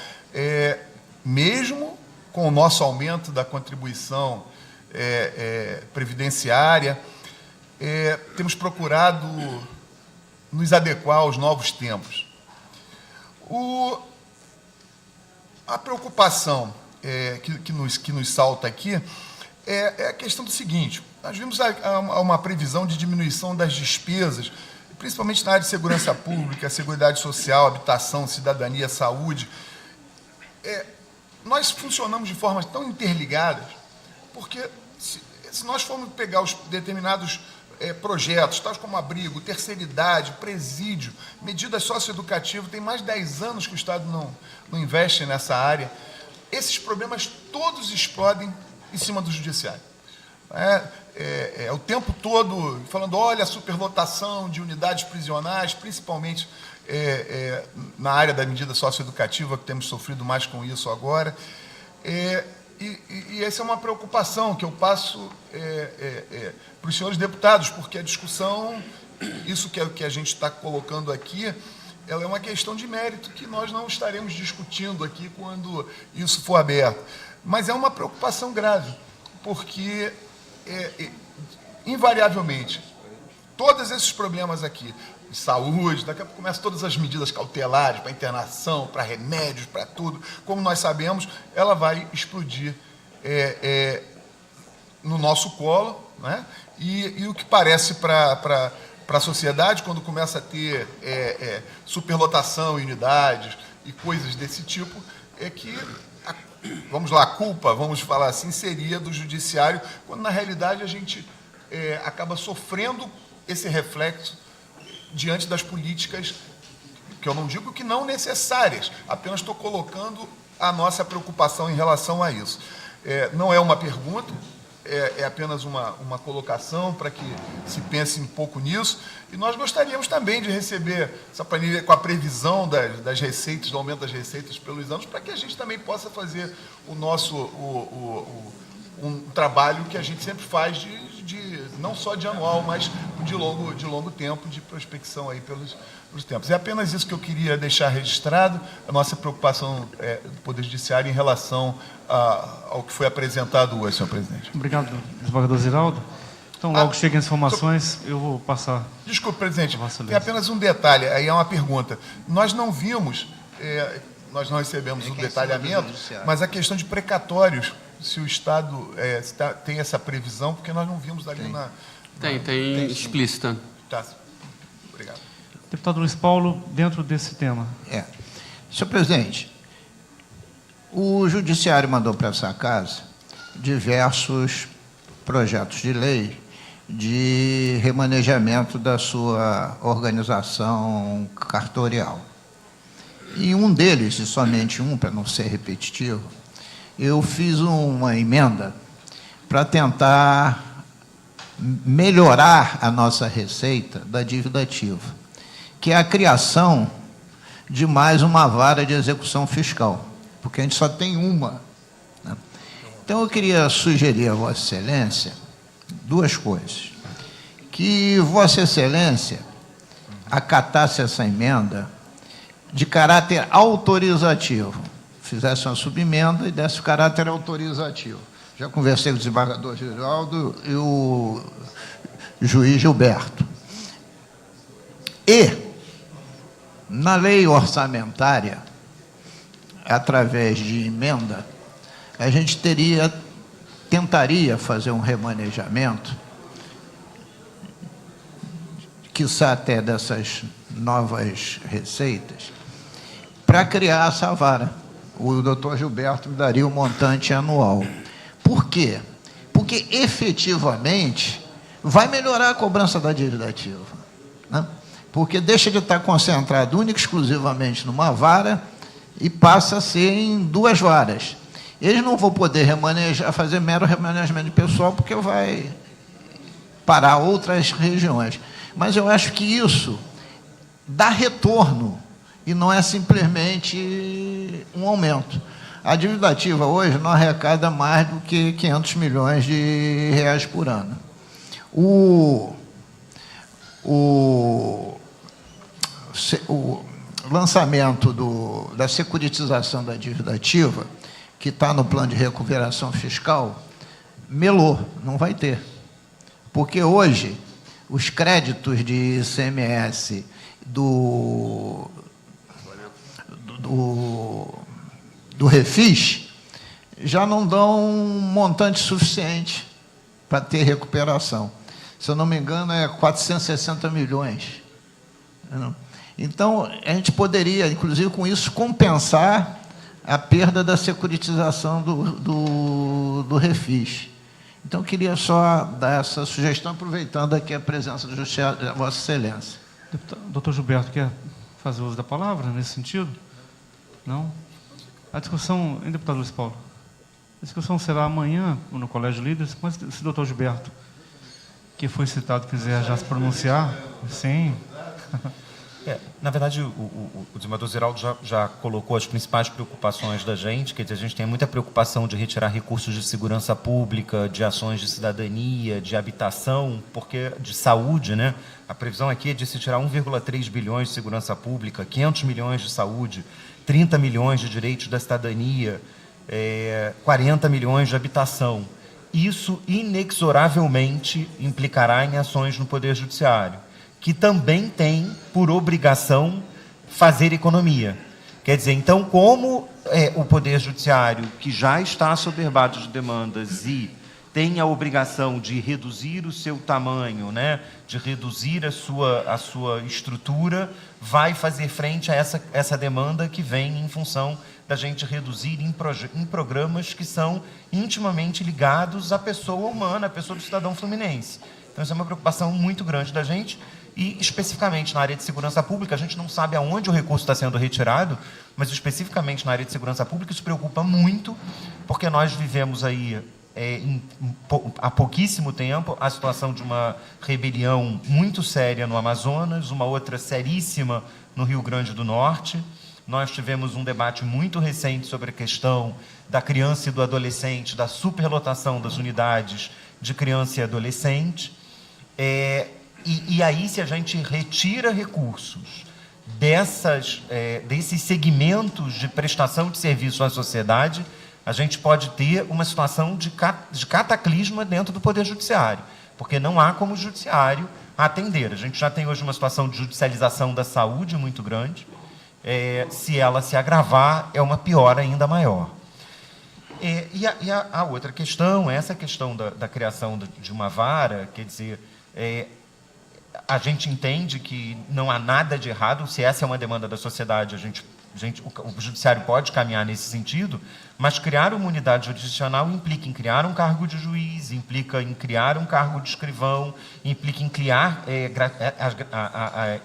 mesmo com o nosso aumento da contribuição previdenciária, temos procurado nos adequar aos novos tempos. A preocupação que nos salta aqui é a questão do seguinte: nós vimos uma previsão de diminuição das despesas, principalmente na área de segurança pública, seguridade social, habitação, cidadania, saúde. Nós funcionamos de formas tão interligadas, porque se nós formos pegar os determinados projetos, tais como abrigo, terceira idade, presídio, medidas socioeducativas, tem mais de 10 anos que o Estado não investe nessa área, esses problemas todos explodem em cima do judiciário. O tempo todo falando, olha, a superlotação de unidades prisionais, principalmente na área da medida socioeducativa, que temos sofrido mais com isso agora. E essa é uma preocupação que eu passo para os senhores deputados, porque a discussão, isso que a gente está colocando aqui, ela é uma questão de mérito que nós não estaremos discutindo aqui quando isso for aberto. Mas é uma preocupação grave, porque, invariavelmente, todos esses problemas aqui, de saúde, daqui a pouco começam todas as medidas cautelares para internação, para remédios, para tudo, como nós sabemos, ela vai explodir no nosso colo, né? E o que parece para a sociedade, quando começa a ter superlotação em unidades e coisas desse tipo, é que, a culpa, vamos falar assim, seria do judiciário, quando na realidade a gente acaba sofrendo esse reflexo diante das políticas, que eu não digo que não necessárias, apenas estou colocando a nossa preocupação em relação a isso. Não é uma pergunta, é apenas uma colocação para que se pense um pouco nisso, e nós gostaríamos também de receber essa planilha com a previsão das receitas, do aumento das receitas pelos anos, para que a gente também possa fazer o nosso um trabalho que a gente sempre faz não só de anual, mas de longo tempo, de prospecção aí pelos tempos. É apenas isso que eu queria deixar registrado, a nossa preocupação do Poder Judiciário em relação ao que foi apresentado hoje, senhor presidente. Obrigado, desembargador Ziraldo. Então, logo cheguem as informações, eu vou passar... Desculpe, presidente, tem apenas um detalhe, aí é uma pergunta. Nós não vimos, nós não recebemos o detalhamento, mas a questão de precatórios se o Estado tem essa previsão, porque nós não vimos ali na... Tem explícita. Tá. Obrigado. Deputado Luiz Paulo, dentro desse tema. Senhor presidente, o Judiciário mandou para essa casa diversos projetos de lei de remanejamento da sua organização cartorial. E um deles, e somente um, para não ser repetitivo, eu fiz uma emenda para tentar melhorar a nossa receita da dívida ativa, que é a criação de mais uma vara de execução fiscal, porque a gente só tem uma, né? Então, eu queria sugerir a Vossa Excelência duas coisas. Que Vossa Excelência acatasse essa emenda de caráter autorizativo, fizesse uma subemenda e desse caráter autorizativo. Já conversei com o desembargador Geraldo e o juiz Gilberto. E, na lei orçamentária, através de emenda, a gente tentaria fazer um remanejamento, quiçá até dessas novas receitas, para criar essa vara. O doutor Gilberto me daria o montante anual. Por quê? Porque, efetivamente, vai melhorar a cobrança da dívida ativa, né? Porque deixa de estar concentrado única e exclusivamente numa vara e passa a ser em duas varas. Eles não vão poder fazer mero remanejamento de pessoal, porque vai parar outras regiões. Mas eu acho que isso dá retorno e não é simplesmente um aumento. A dívida ativa hoje não arrecada mais do que 500 milhões de reais por ano. O lançamento da securitização da dívida ativa, que está no plano de recuperação fiscal, melou, não vai ter. Porque hoje, os créditos de ICMS do Refis já não dão um montante suficiente para ter recuperação. Se eu não me engano, é 460 milhões. Então, a gente poderia, inclusive, com isso, compensar a perda da securitização do Refis. Então, eu queria só dar essa sugestão, aproveitando aqui a presença do Vossa Excelência. Doutor Gilberto, quer fazer uso da palavra nesse sentido? Não? A discussão, hein, deputado Luiz Paulo? A discussão será amanhã no Colégio de Líderes, mas se o doutor Gilberto, que foi citado, quiser já se pronunciar, sim. Na verdade, o desembargador Zeraldo já colocou as principais preocupações da gente. Quer dizer, a gente tem muita preocupação de retirar recursos de segurança pública, de ações de cidadania, de habitação, porque de saúde, né? A previsão aqui é de se tirar 1,3 bilhões de segurança pública, 500 milhões de saúde, 30 milhões de direitos da cidadania, 40 milhões de habitação. Isso, inexoravelmente, implicará em ações no Poder Judiciário, que também tem, por obrigação, fazer economia. Quer dizer, então, como o Poder Judiciário, que já está assoberbado de demandas e tem a obrigação de reduzir o seu tamanho, né, de reduzir a sua estrutura, vai fazer frente a essa demanda que vem em função da gente reduzir em programas que são intimamente ligados à pessoa humana, à pessoa do cidadão fluminense. Então, isso é uma preocupação muito grande da gente. E, especificamente na área de segurança pública, a gente não sabe aonde o recurso está sendo retirado, mas, especificamente na área de segurança pública, isso preocupa muito, porque nós vivemos aí, há pouquíssimo tempo, a situação de uma rebelião muito séria no Amazonas, uma outra seríssima no Rio Grande do Norte. Nós tivemos um debate muito recente sobre a questão da criança e do adolescente, da superlotação das unidades de criança e adolescente. E aí, se a gente retira recursos desses segmentos de prestação de serviço à sociedade, a gente pode ter uma situação de cataclisma dentro do Poder Judiciário, porque não há como o Judiciário atender. A gente já tem hoje uma situação de judicialização da saúde muito grande. Se ela se agravar, é uma piora ainda maior. A outra questão, essa questão da criação de uma vara, quer dizer, a gente entende que não há nada de errado, se essa é uma demanda da sociedade, o judiciário pode caminhar nesse sentido, mas criar uma unidade jurisdicional implica em criar um cargo de juiz, implica em criar um cargo de escrivão, implica em criar,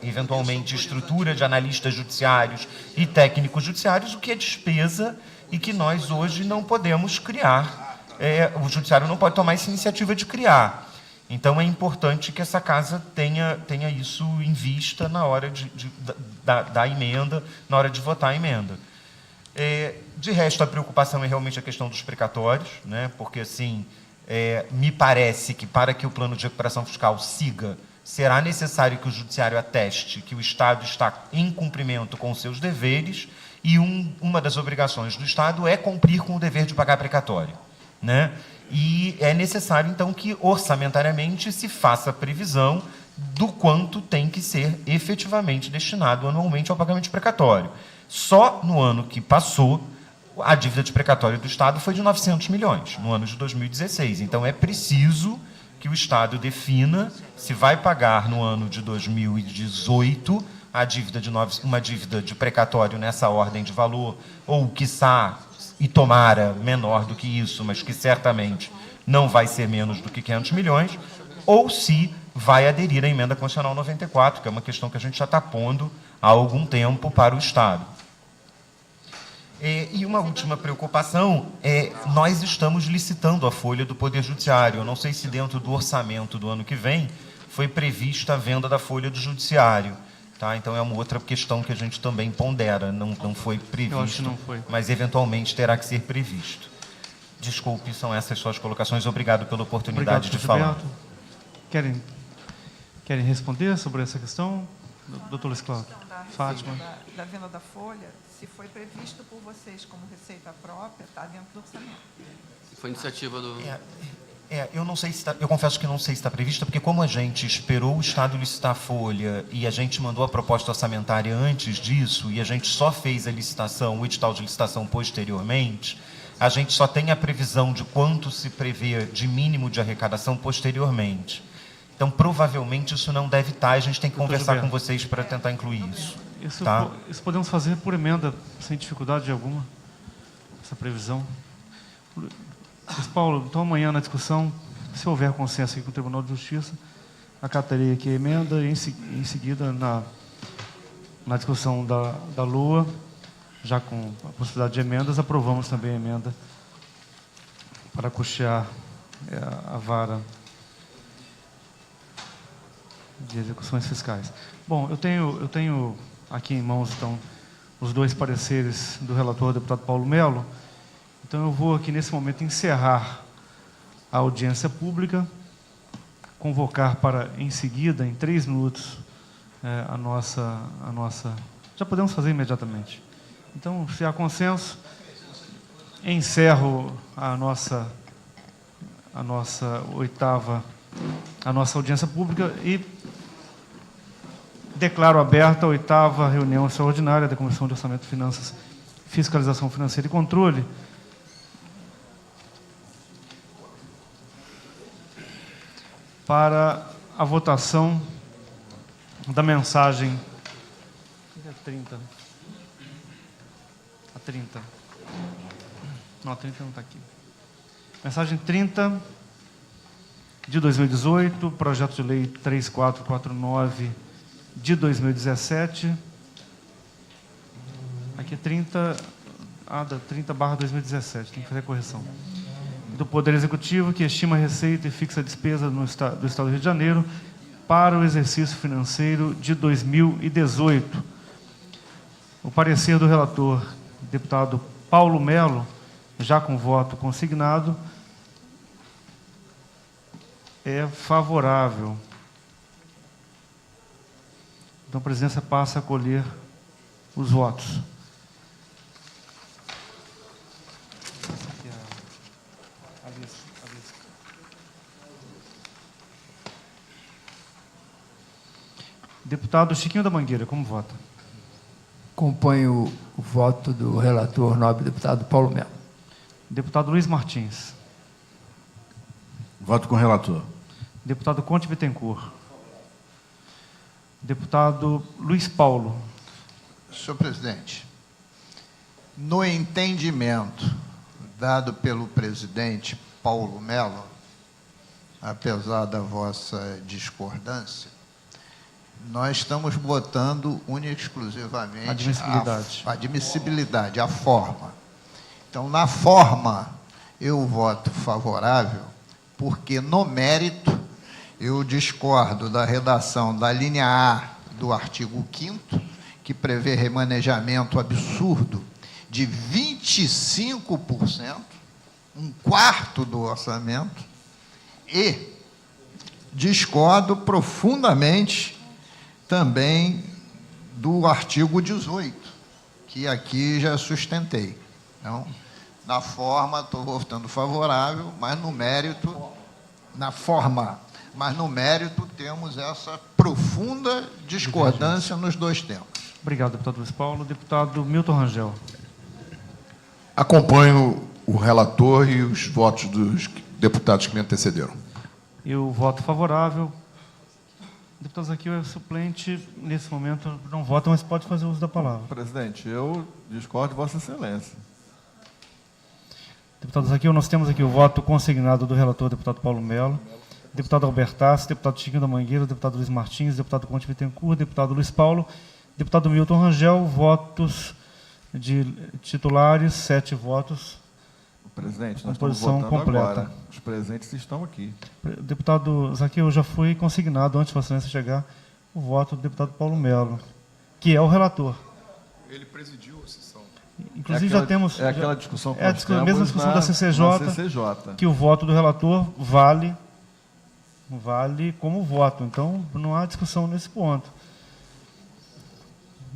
eventualmente, estrutura de analistas judiciários e técnicos judiciários, o que é despesa e que nós hoje não podemos criar. O judiciário não pode tomar essa iniciativa de criar. Então, é importante que essa casa tenha isso em vista na hora da emenda, na hora de votar a emenda. De resto, a preocupação é realmente a questão dos precatórios, né? Porque, assim, me parece que, para que o plano de recuperação fiscal siga, será necessário que o judiciário ateste que o Estado está em cumprimento com os seus deveres e uma das obrigações do Estado é cumprir com o dever de pagar precatório, né? E é necessário, então, que orçamentariamente se faça a previsão do quanto tem que ser efetivamente destinado anualmente ao pagamento de precatório. Só no ano que passou, a dívida de precatório do Estado foi de 900 milhões, no ano de 2016. Então, é preciso que o Estado defina se vai pagar no ano de 2018 uma dívida de precatório nessa ordem de valor, ou, quiçá, e tomara menor do que isso, mas que certamente não vai ser menos do que 500 milhões, ou se vai aderir à emenda constitucional 94, que é uma questão que a gente já está pondo há algum tempo para o Estado. E uma última preocupação nós estamos licitando a folha do Poder Judiciário. Eu não sei se dentro do orçamento do ano que vem foi prevista a venda da folha do Judiciário. Tá? Então, é uma outra questão que a gente também pondera. Não foi previsto, eu acho que não foi, mas eventualmente terá que ser previsto. Desculpe, são essas suas colocações. Obrigado pela oportunidade de falar. Querem responder sobre essa questão? Doutor Luiz Cláudio. Fátima. Da venda da folha, se foi previsto por vocês como receita própria, está dentro do orçamento. Foi iniciativa do... Eu não sei se eu confesso que não sei se está prevista, porque como a gente esperou o Estado licitar a folha e a gente mandou a proposta orçamentária antes disso e a gente só fez a licitação, o edital de licitação posteriormente, a gente só tem a previsão de quanto se prevê de mínimo de arrecadação posteriormente. Então, provavelmente, isso não deve estar, a gente tem que conversar com vocês para tentar incluir isso. Isso podemos fazer por emenda, sem dificuldade alguma, essa previsão. Luiz Paulo, então amanhã na discussão, se houver consenso aqui com o Tribunal de Justiça, acatarei aqui a emenda e em seguida na discussão da LOA, já com a possibilidade de emendas, aprovamos também a emenda para custear a vara de execuções fiscais. Bom, eu tenho aqui em mãos, então, os dois pareceres do relator, deputado Paulo Melo. Então, eu vou aqui, nesse momento, encerrar a audiência pública, convocar para, em seguida, em 3 minutos, a nossa... Já podemos fazer imediatamente. Então, se há consenso, encerro a nossa audiência pública e declaro aberta a 8ª reunião extraordinária da Comissão de Orçamento, Finanças, Fiscalização Financeira e Controle, para a votação da mensagem... A 30. Não, a 30 não está aqui. Mensagem 30 de 2018, projeto de lei 3449 de 2017. Aqui é 30, da 30/2017, tem que fazer a correção. Do Poder Executivo, que estima a receita e fixa a despesa do Estado do Rio de Janeiro para o exercício financeiro de 2018. O parecer do relator, deputado Paulo Melo, já com voto consignado, é favorável. Então, a presidência passa a colher os votos. Deputado Chiquinho da Mangueira, como vota? Acompanho o voto do relator, nobre deputado Paulo Melo. Deputado Luiz Martins. Voto com o relator. Deputado Conte Bittencourt. Deputado Luiz Paulo. Senhor presidente, no entendimento dado pelo presidente Paulo Mello, apesar da vossa discordância, nós estamos votando única e exclusivamente a admissibilidade, a forma. Então, na forma, eu voto favorável, porque no mérito eu discordo da redação da linha A do artigo 5º, que prevê remanejamento absurdo de 25%, um quarto do orçamento, e discordo profundamente também do artigo 18, que aqui já sustentei. Então, na forma, estou votando favorável, mas no mérito, na forma, mas no mérito temos essa profunda discordância nos dois temas. Obrigado, deputado Luiz Paulo. Deputado Milton Rangel. Acompanho o relator e os votos dos deputados que me antecederam. Eu voto favorável. Deputado Zaqueu é suplente, nesse momento não vota, mas pode fazer uso da palavra. Presidente, eu discordo de Vossa Excelência. Deputado Zaqueu, nós temos aqui o voto consignado do relator, deputado Paulo Mello, deputado Albertassi, deputado Chiquinho da Mangueira, deputado Luiz Martins, deputado Conte Bittencourt, deputado Luiz Paulo, deputado Milton Rangel, votos de titulares, 7 votos. Presidente, nós estamos votando agora. Os presentes estão aqui. Deputado Zaqueu, já foi consignado, antes de Vossa Excelência chegar, o voto do deputado Paulo Mello, que é o relator. Ele presidiu a sessão. Inclusive, já temos... É aquela discussão que nós temos, a mesma discussão da CCJ, que o voto do relator vale como voto. Então, não há discussão nesse ponto.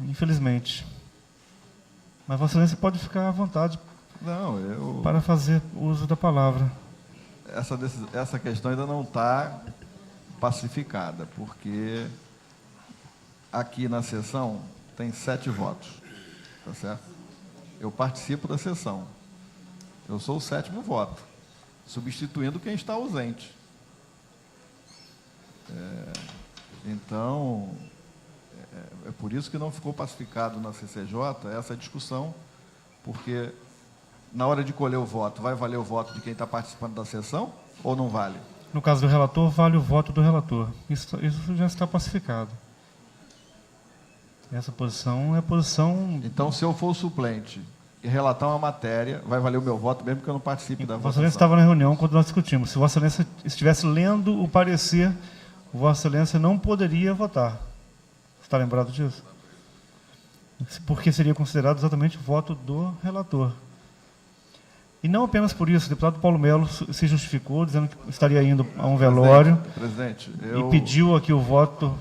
Infelizmente. Mas Vossa Excelência pode ficar à vontade para fazer uso da palavra. Essa questão ainda não está pacificada, porque aqui na sessão tem 7 votos, tá certo? Eu participo da sessão. Eu sou o 7º voto, substituindo quem está ausente. Então, é por isso que não ficou pacificado na CCJ essa discussão, porque na hora de colher o voto, vai valer o voto de quem está participando da sessão ou não vale? No caso do relator, vale o voto do relator. Isso já está pacificado. Essa posição é a posição... Então, se eu for o suplente e relatar uma matéria, vai valer o meu voto, mesmo que eu não participe da votação. Vossa Excelência estava na reunião quando nós discutimos. Se Vossa Excelência estivesse lendo o parecer, Vossa Excelência não poderia votar. Está lembrado disso? Porque seria considerado exatamente o voto do relator. E não apenas por isso, o deputado Paulo Mello se justificou, dizendo que estaria indo a um velório e pediu aqui o voto,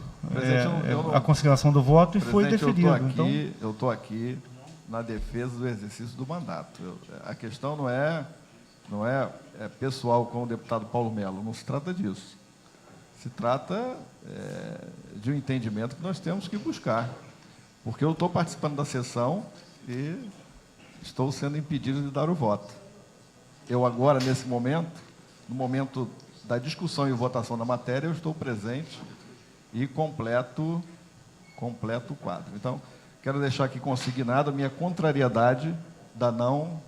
a consignação do voto, e foi deferido. Eu estou aqui na defesa do exercício do mandato. A questão não é pessoal com o deputado Paulo Mello, não se trata disso. Se trata de um entendimento que nós temos que buscar, porque eu estou participando da sessão e estou sendo impedido de dar o voto. Eu agora, nesse momento, no momento da discussão e votação da matéria, eu estou presente e completo o quadro. Então, quero deixar aqui consignado a minha contrariedade da não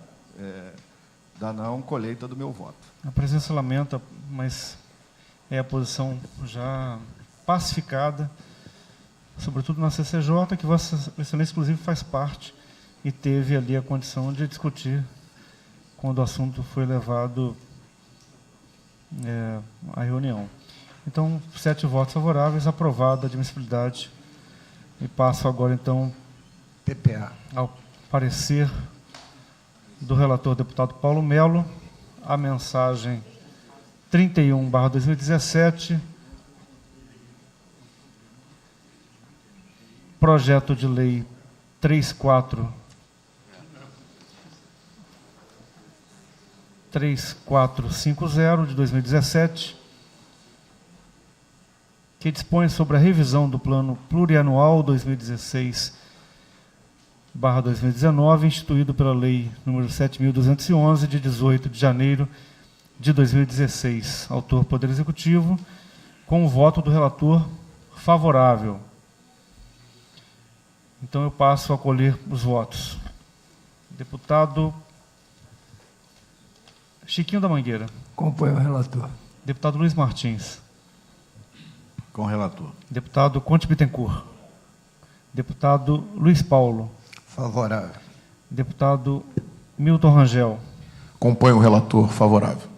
colheita do meu voto. A presença lamenta, mas é a posição já pacificada, sobretudo na CCJ, que Vossa Excelência, inclusive, faz parte e teve ali a condição de discutir quando o assunto foi levado à reunião. Então, 7 votos favoráveis, aprovada a admissibilidade. E passo agora, então, ao parecer do relator deputado Paulo Mello, a mensagem 31/2017, projeto de lei 3450 de 2017, que dispõe sobre a revisão do Plano Plurianual 2019, instituído pela Lei nº 7.211, de 18 de janeiro de 2016. Autor, Poder Executivo, com o voto do relator favorável. Então, eu passo a colher os votos. Deputado Chiquinho da Mangueira. Compõe o relator. Deputado Luiz Martins. Com o relator. Deputado Conte Bittencourt. Deputado Luiz Paulo. Favorável. Deputado Milton Rangel. Compõe o relator favorável.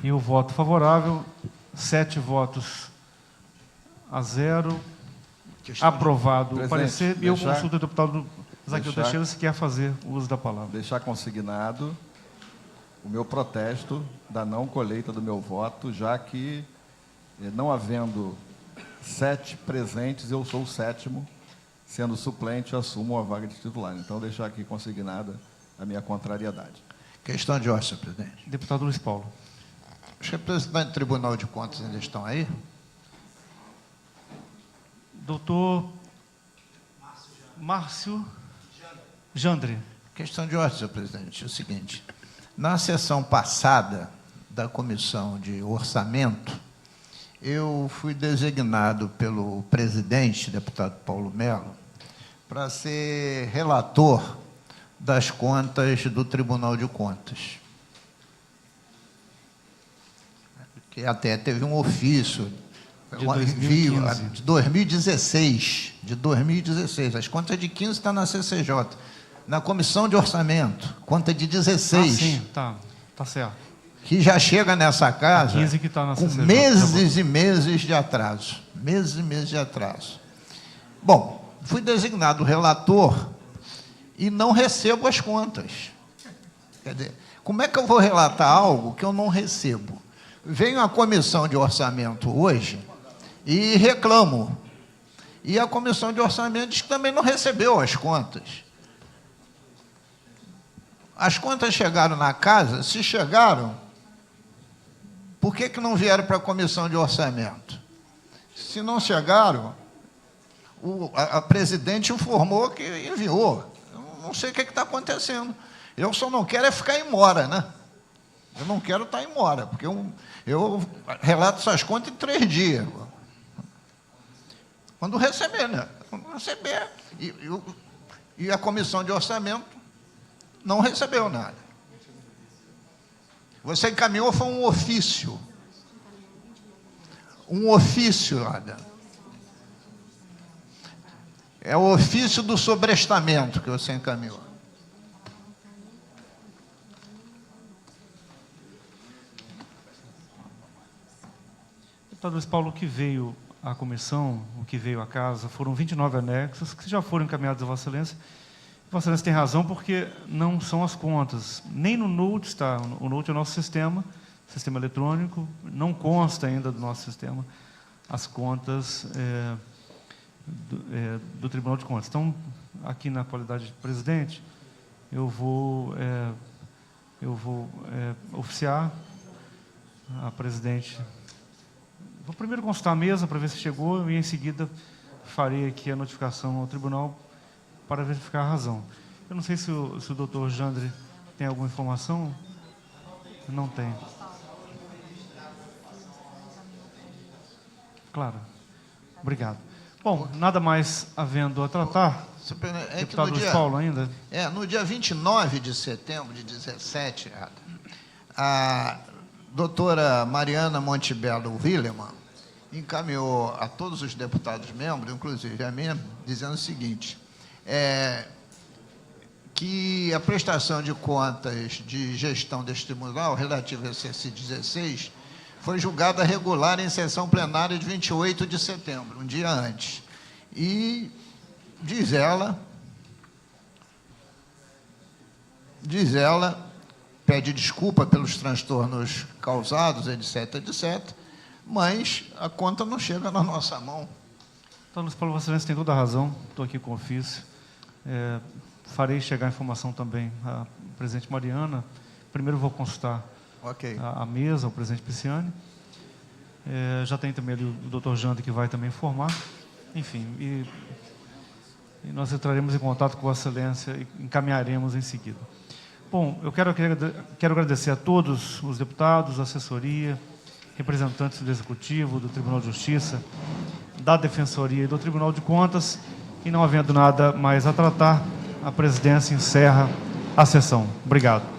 E o voto favorável, 7 votos a 0. Aprovado o parecer. E eu consulto o deputado Zaqueu Teixeira se quer fazer uso da palavra. Deixar consignado o meu protesto da não colheita do meu voto, já que, não havendo 7 presentes, eu sou o 7º, sendo suplente, eu assumo a vaga de titular. Então, deixar aqui consignada a minha contrariedade. Questão de ordem, senhor presidente. Deputado Luiz Paulo. Os representantes do Tribunal de Contas ainda estão aí? Doutor Márcio Jandre. Questão de ordem, senhor presidente. É o seguinte, na sessão passada da Comissão de Orçamento, eu fui designado pelo presidente, deputado Paulo Melo, para ser relator das contas do Tribunal de Contas. Que até teve um ofício, um envio de 2016, as contas de 15 estão na CCJ, na Comissão de Orçamento, conta de 16. Ah, sim, tá certo. Que já chega nessa casa 15 que tá na com CCJ, meses e meses de atraso. Meses e meses de atraso. Bom, fui designado relator e não recebo as contas. Quer dizer, como é que eu vou relatar algo que eu não recebo? Venho à Comissão de Orçamento hoje e reclamo. E a Comissão de Orçamento diz que também não recebeu as contas. As contas chegaram na casa, se chegaram, por que não vieram para a Comissão de Orçamento? Se não chegaram, a presidente informou que enviou. Eu não sei o que está acontecendo. Eu só não quero é ficar em mora, né? Eu não quero estar em mora, porque eu relato essas contas em 3 dias. Quando receber, né? Quando receber. E a Comissão de Orçamento não recebeu nada. Você encaminhou, foi um ofício. Um ofício, olha. É o ofício do sobrestamento que você encaminhou. Deputado Luiz Paulo, o que veio à comissão, o que veio à casa, foram 29 anexos que já foram encaminhados a Vossa Excelência. Vossa Excelência tem razão, porque não são as contas. Nem no NOTE está. O NOTE é o nosso sistema eletrônico, não consta ainda do nosso sistema as contas do Tribunal de Contas. Então, aqui na qualidade de presidente, eu vou oficiar a presidente. Vou primeiro consultar a mesa para ver se chegou e, em seguida, farei aqui a notificação ao tribunal para verificar a razão. Eu não sei se o doutor Jandre tem alguma informação. Não tem. Claro. Obrigado. Bom, nada mais havendo a tratar. Deputado Luiz Paulo ainda? No dia 29 de setembro de 17, a doutora Mariana Montebello Willeman encaminhou a todos os deputados membros, inclusive a mim, dizendo o seguinte, que a prestação de contas de gestão deste tribunal, relativa a exercício 16, foi julgada regular em sessão plenária de 28 de setembro, um dia antes. E, diz ela, pede desculpa pelos transtornos causados, etc., etc., mas a conta não chega na nossa mão. Então, Luiz Paulo, Vossa Excelência tem toda a razão, estou aqui com o ofício. Farei chegar a informação também à presidente Mariana. Primeiro vou consultar a mesa, o presidente Pisciani. Já tem também ali o doutor Jandre, que vai também informar. Enfim, e nós entraremos em contato com Vossa Excelência e encaminharemos em seguida. Bom, eu quero agradecer a todos os deputados, assessoria, representantes do Executivo, do Tribunal de Justiça, da Defensoria e do Tribunal de Contas, e não havendo nada mais a tratar, a presidência encerra a sessão. Obrigado.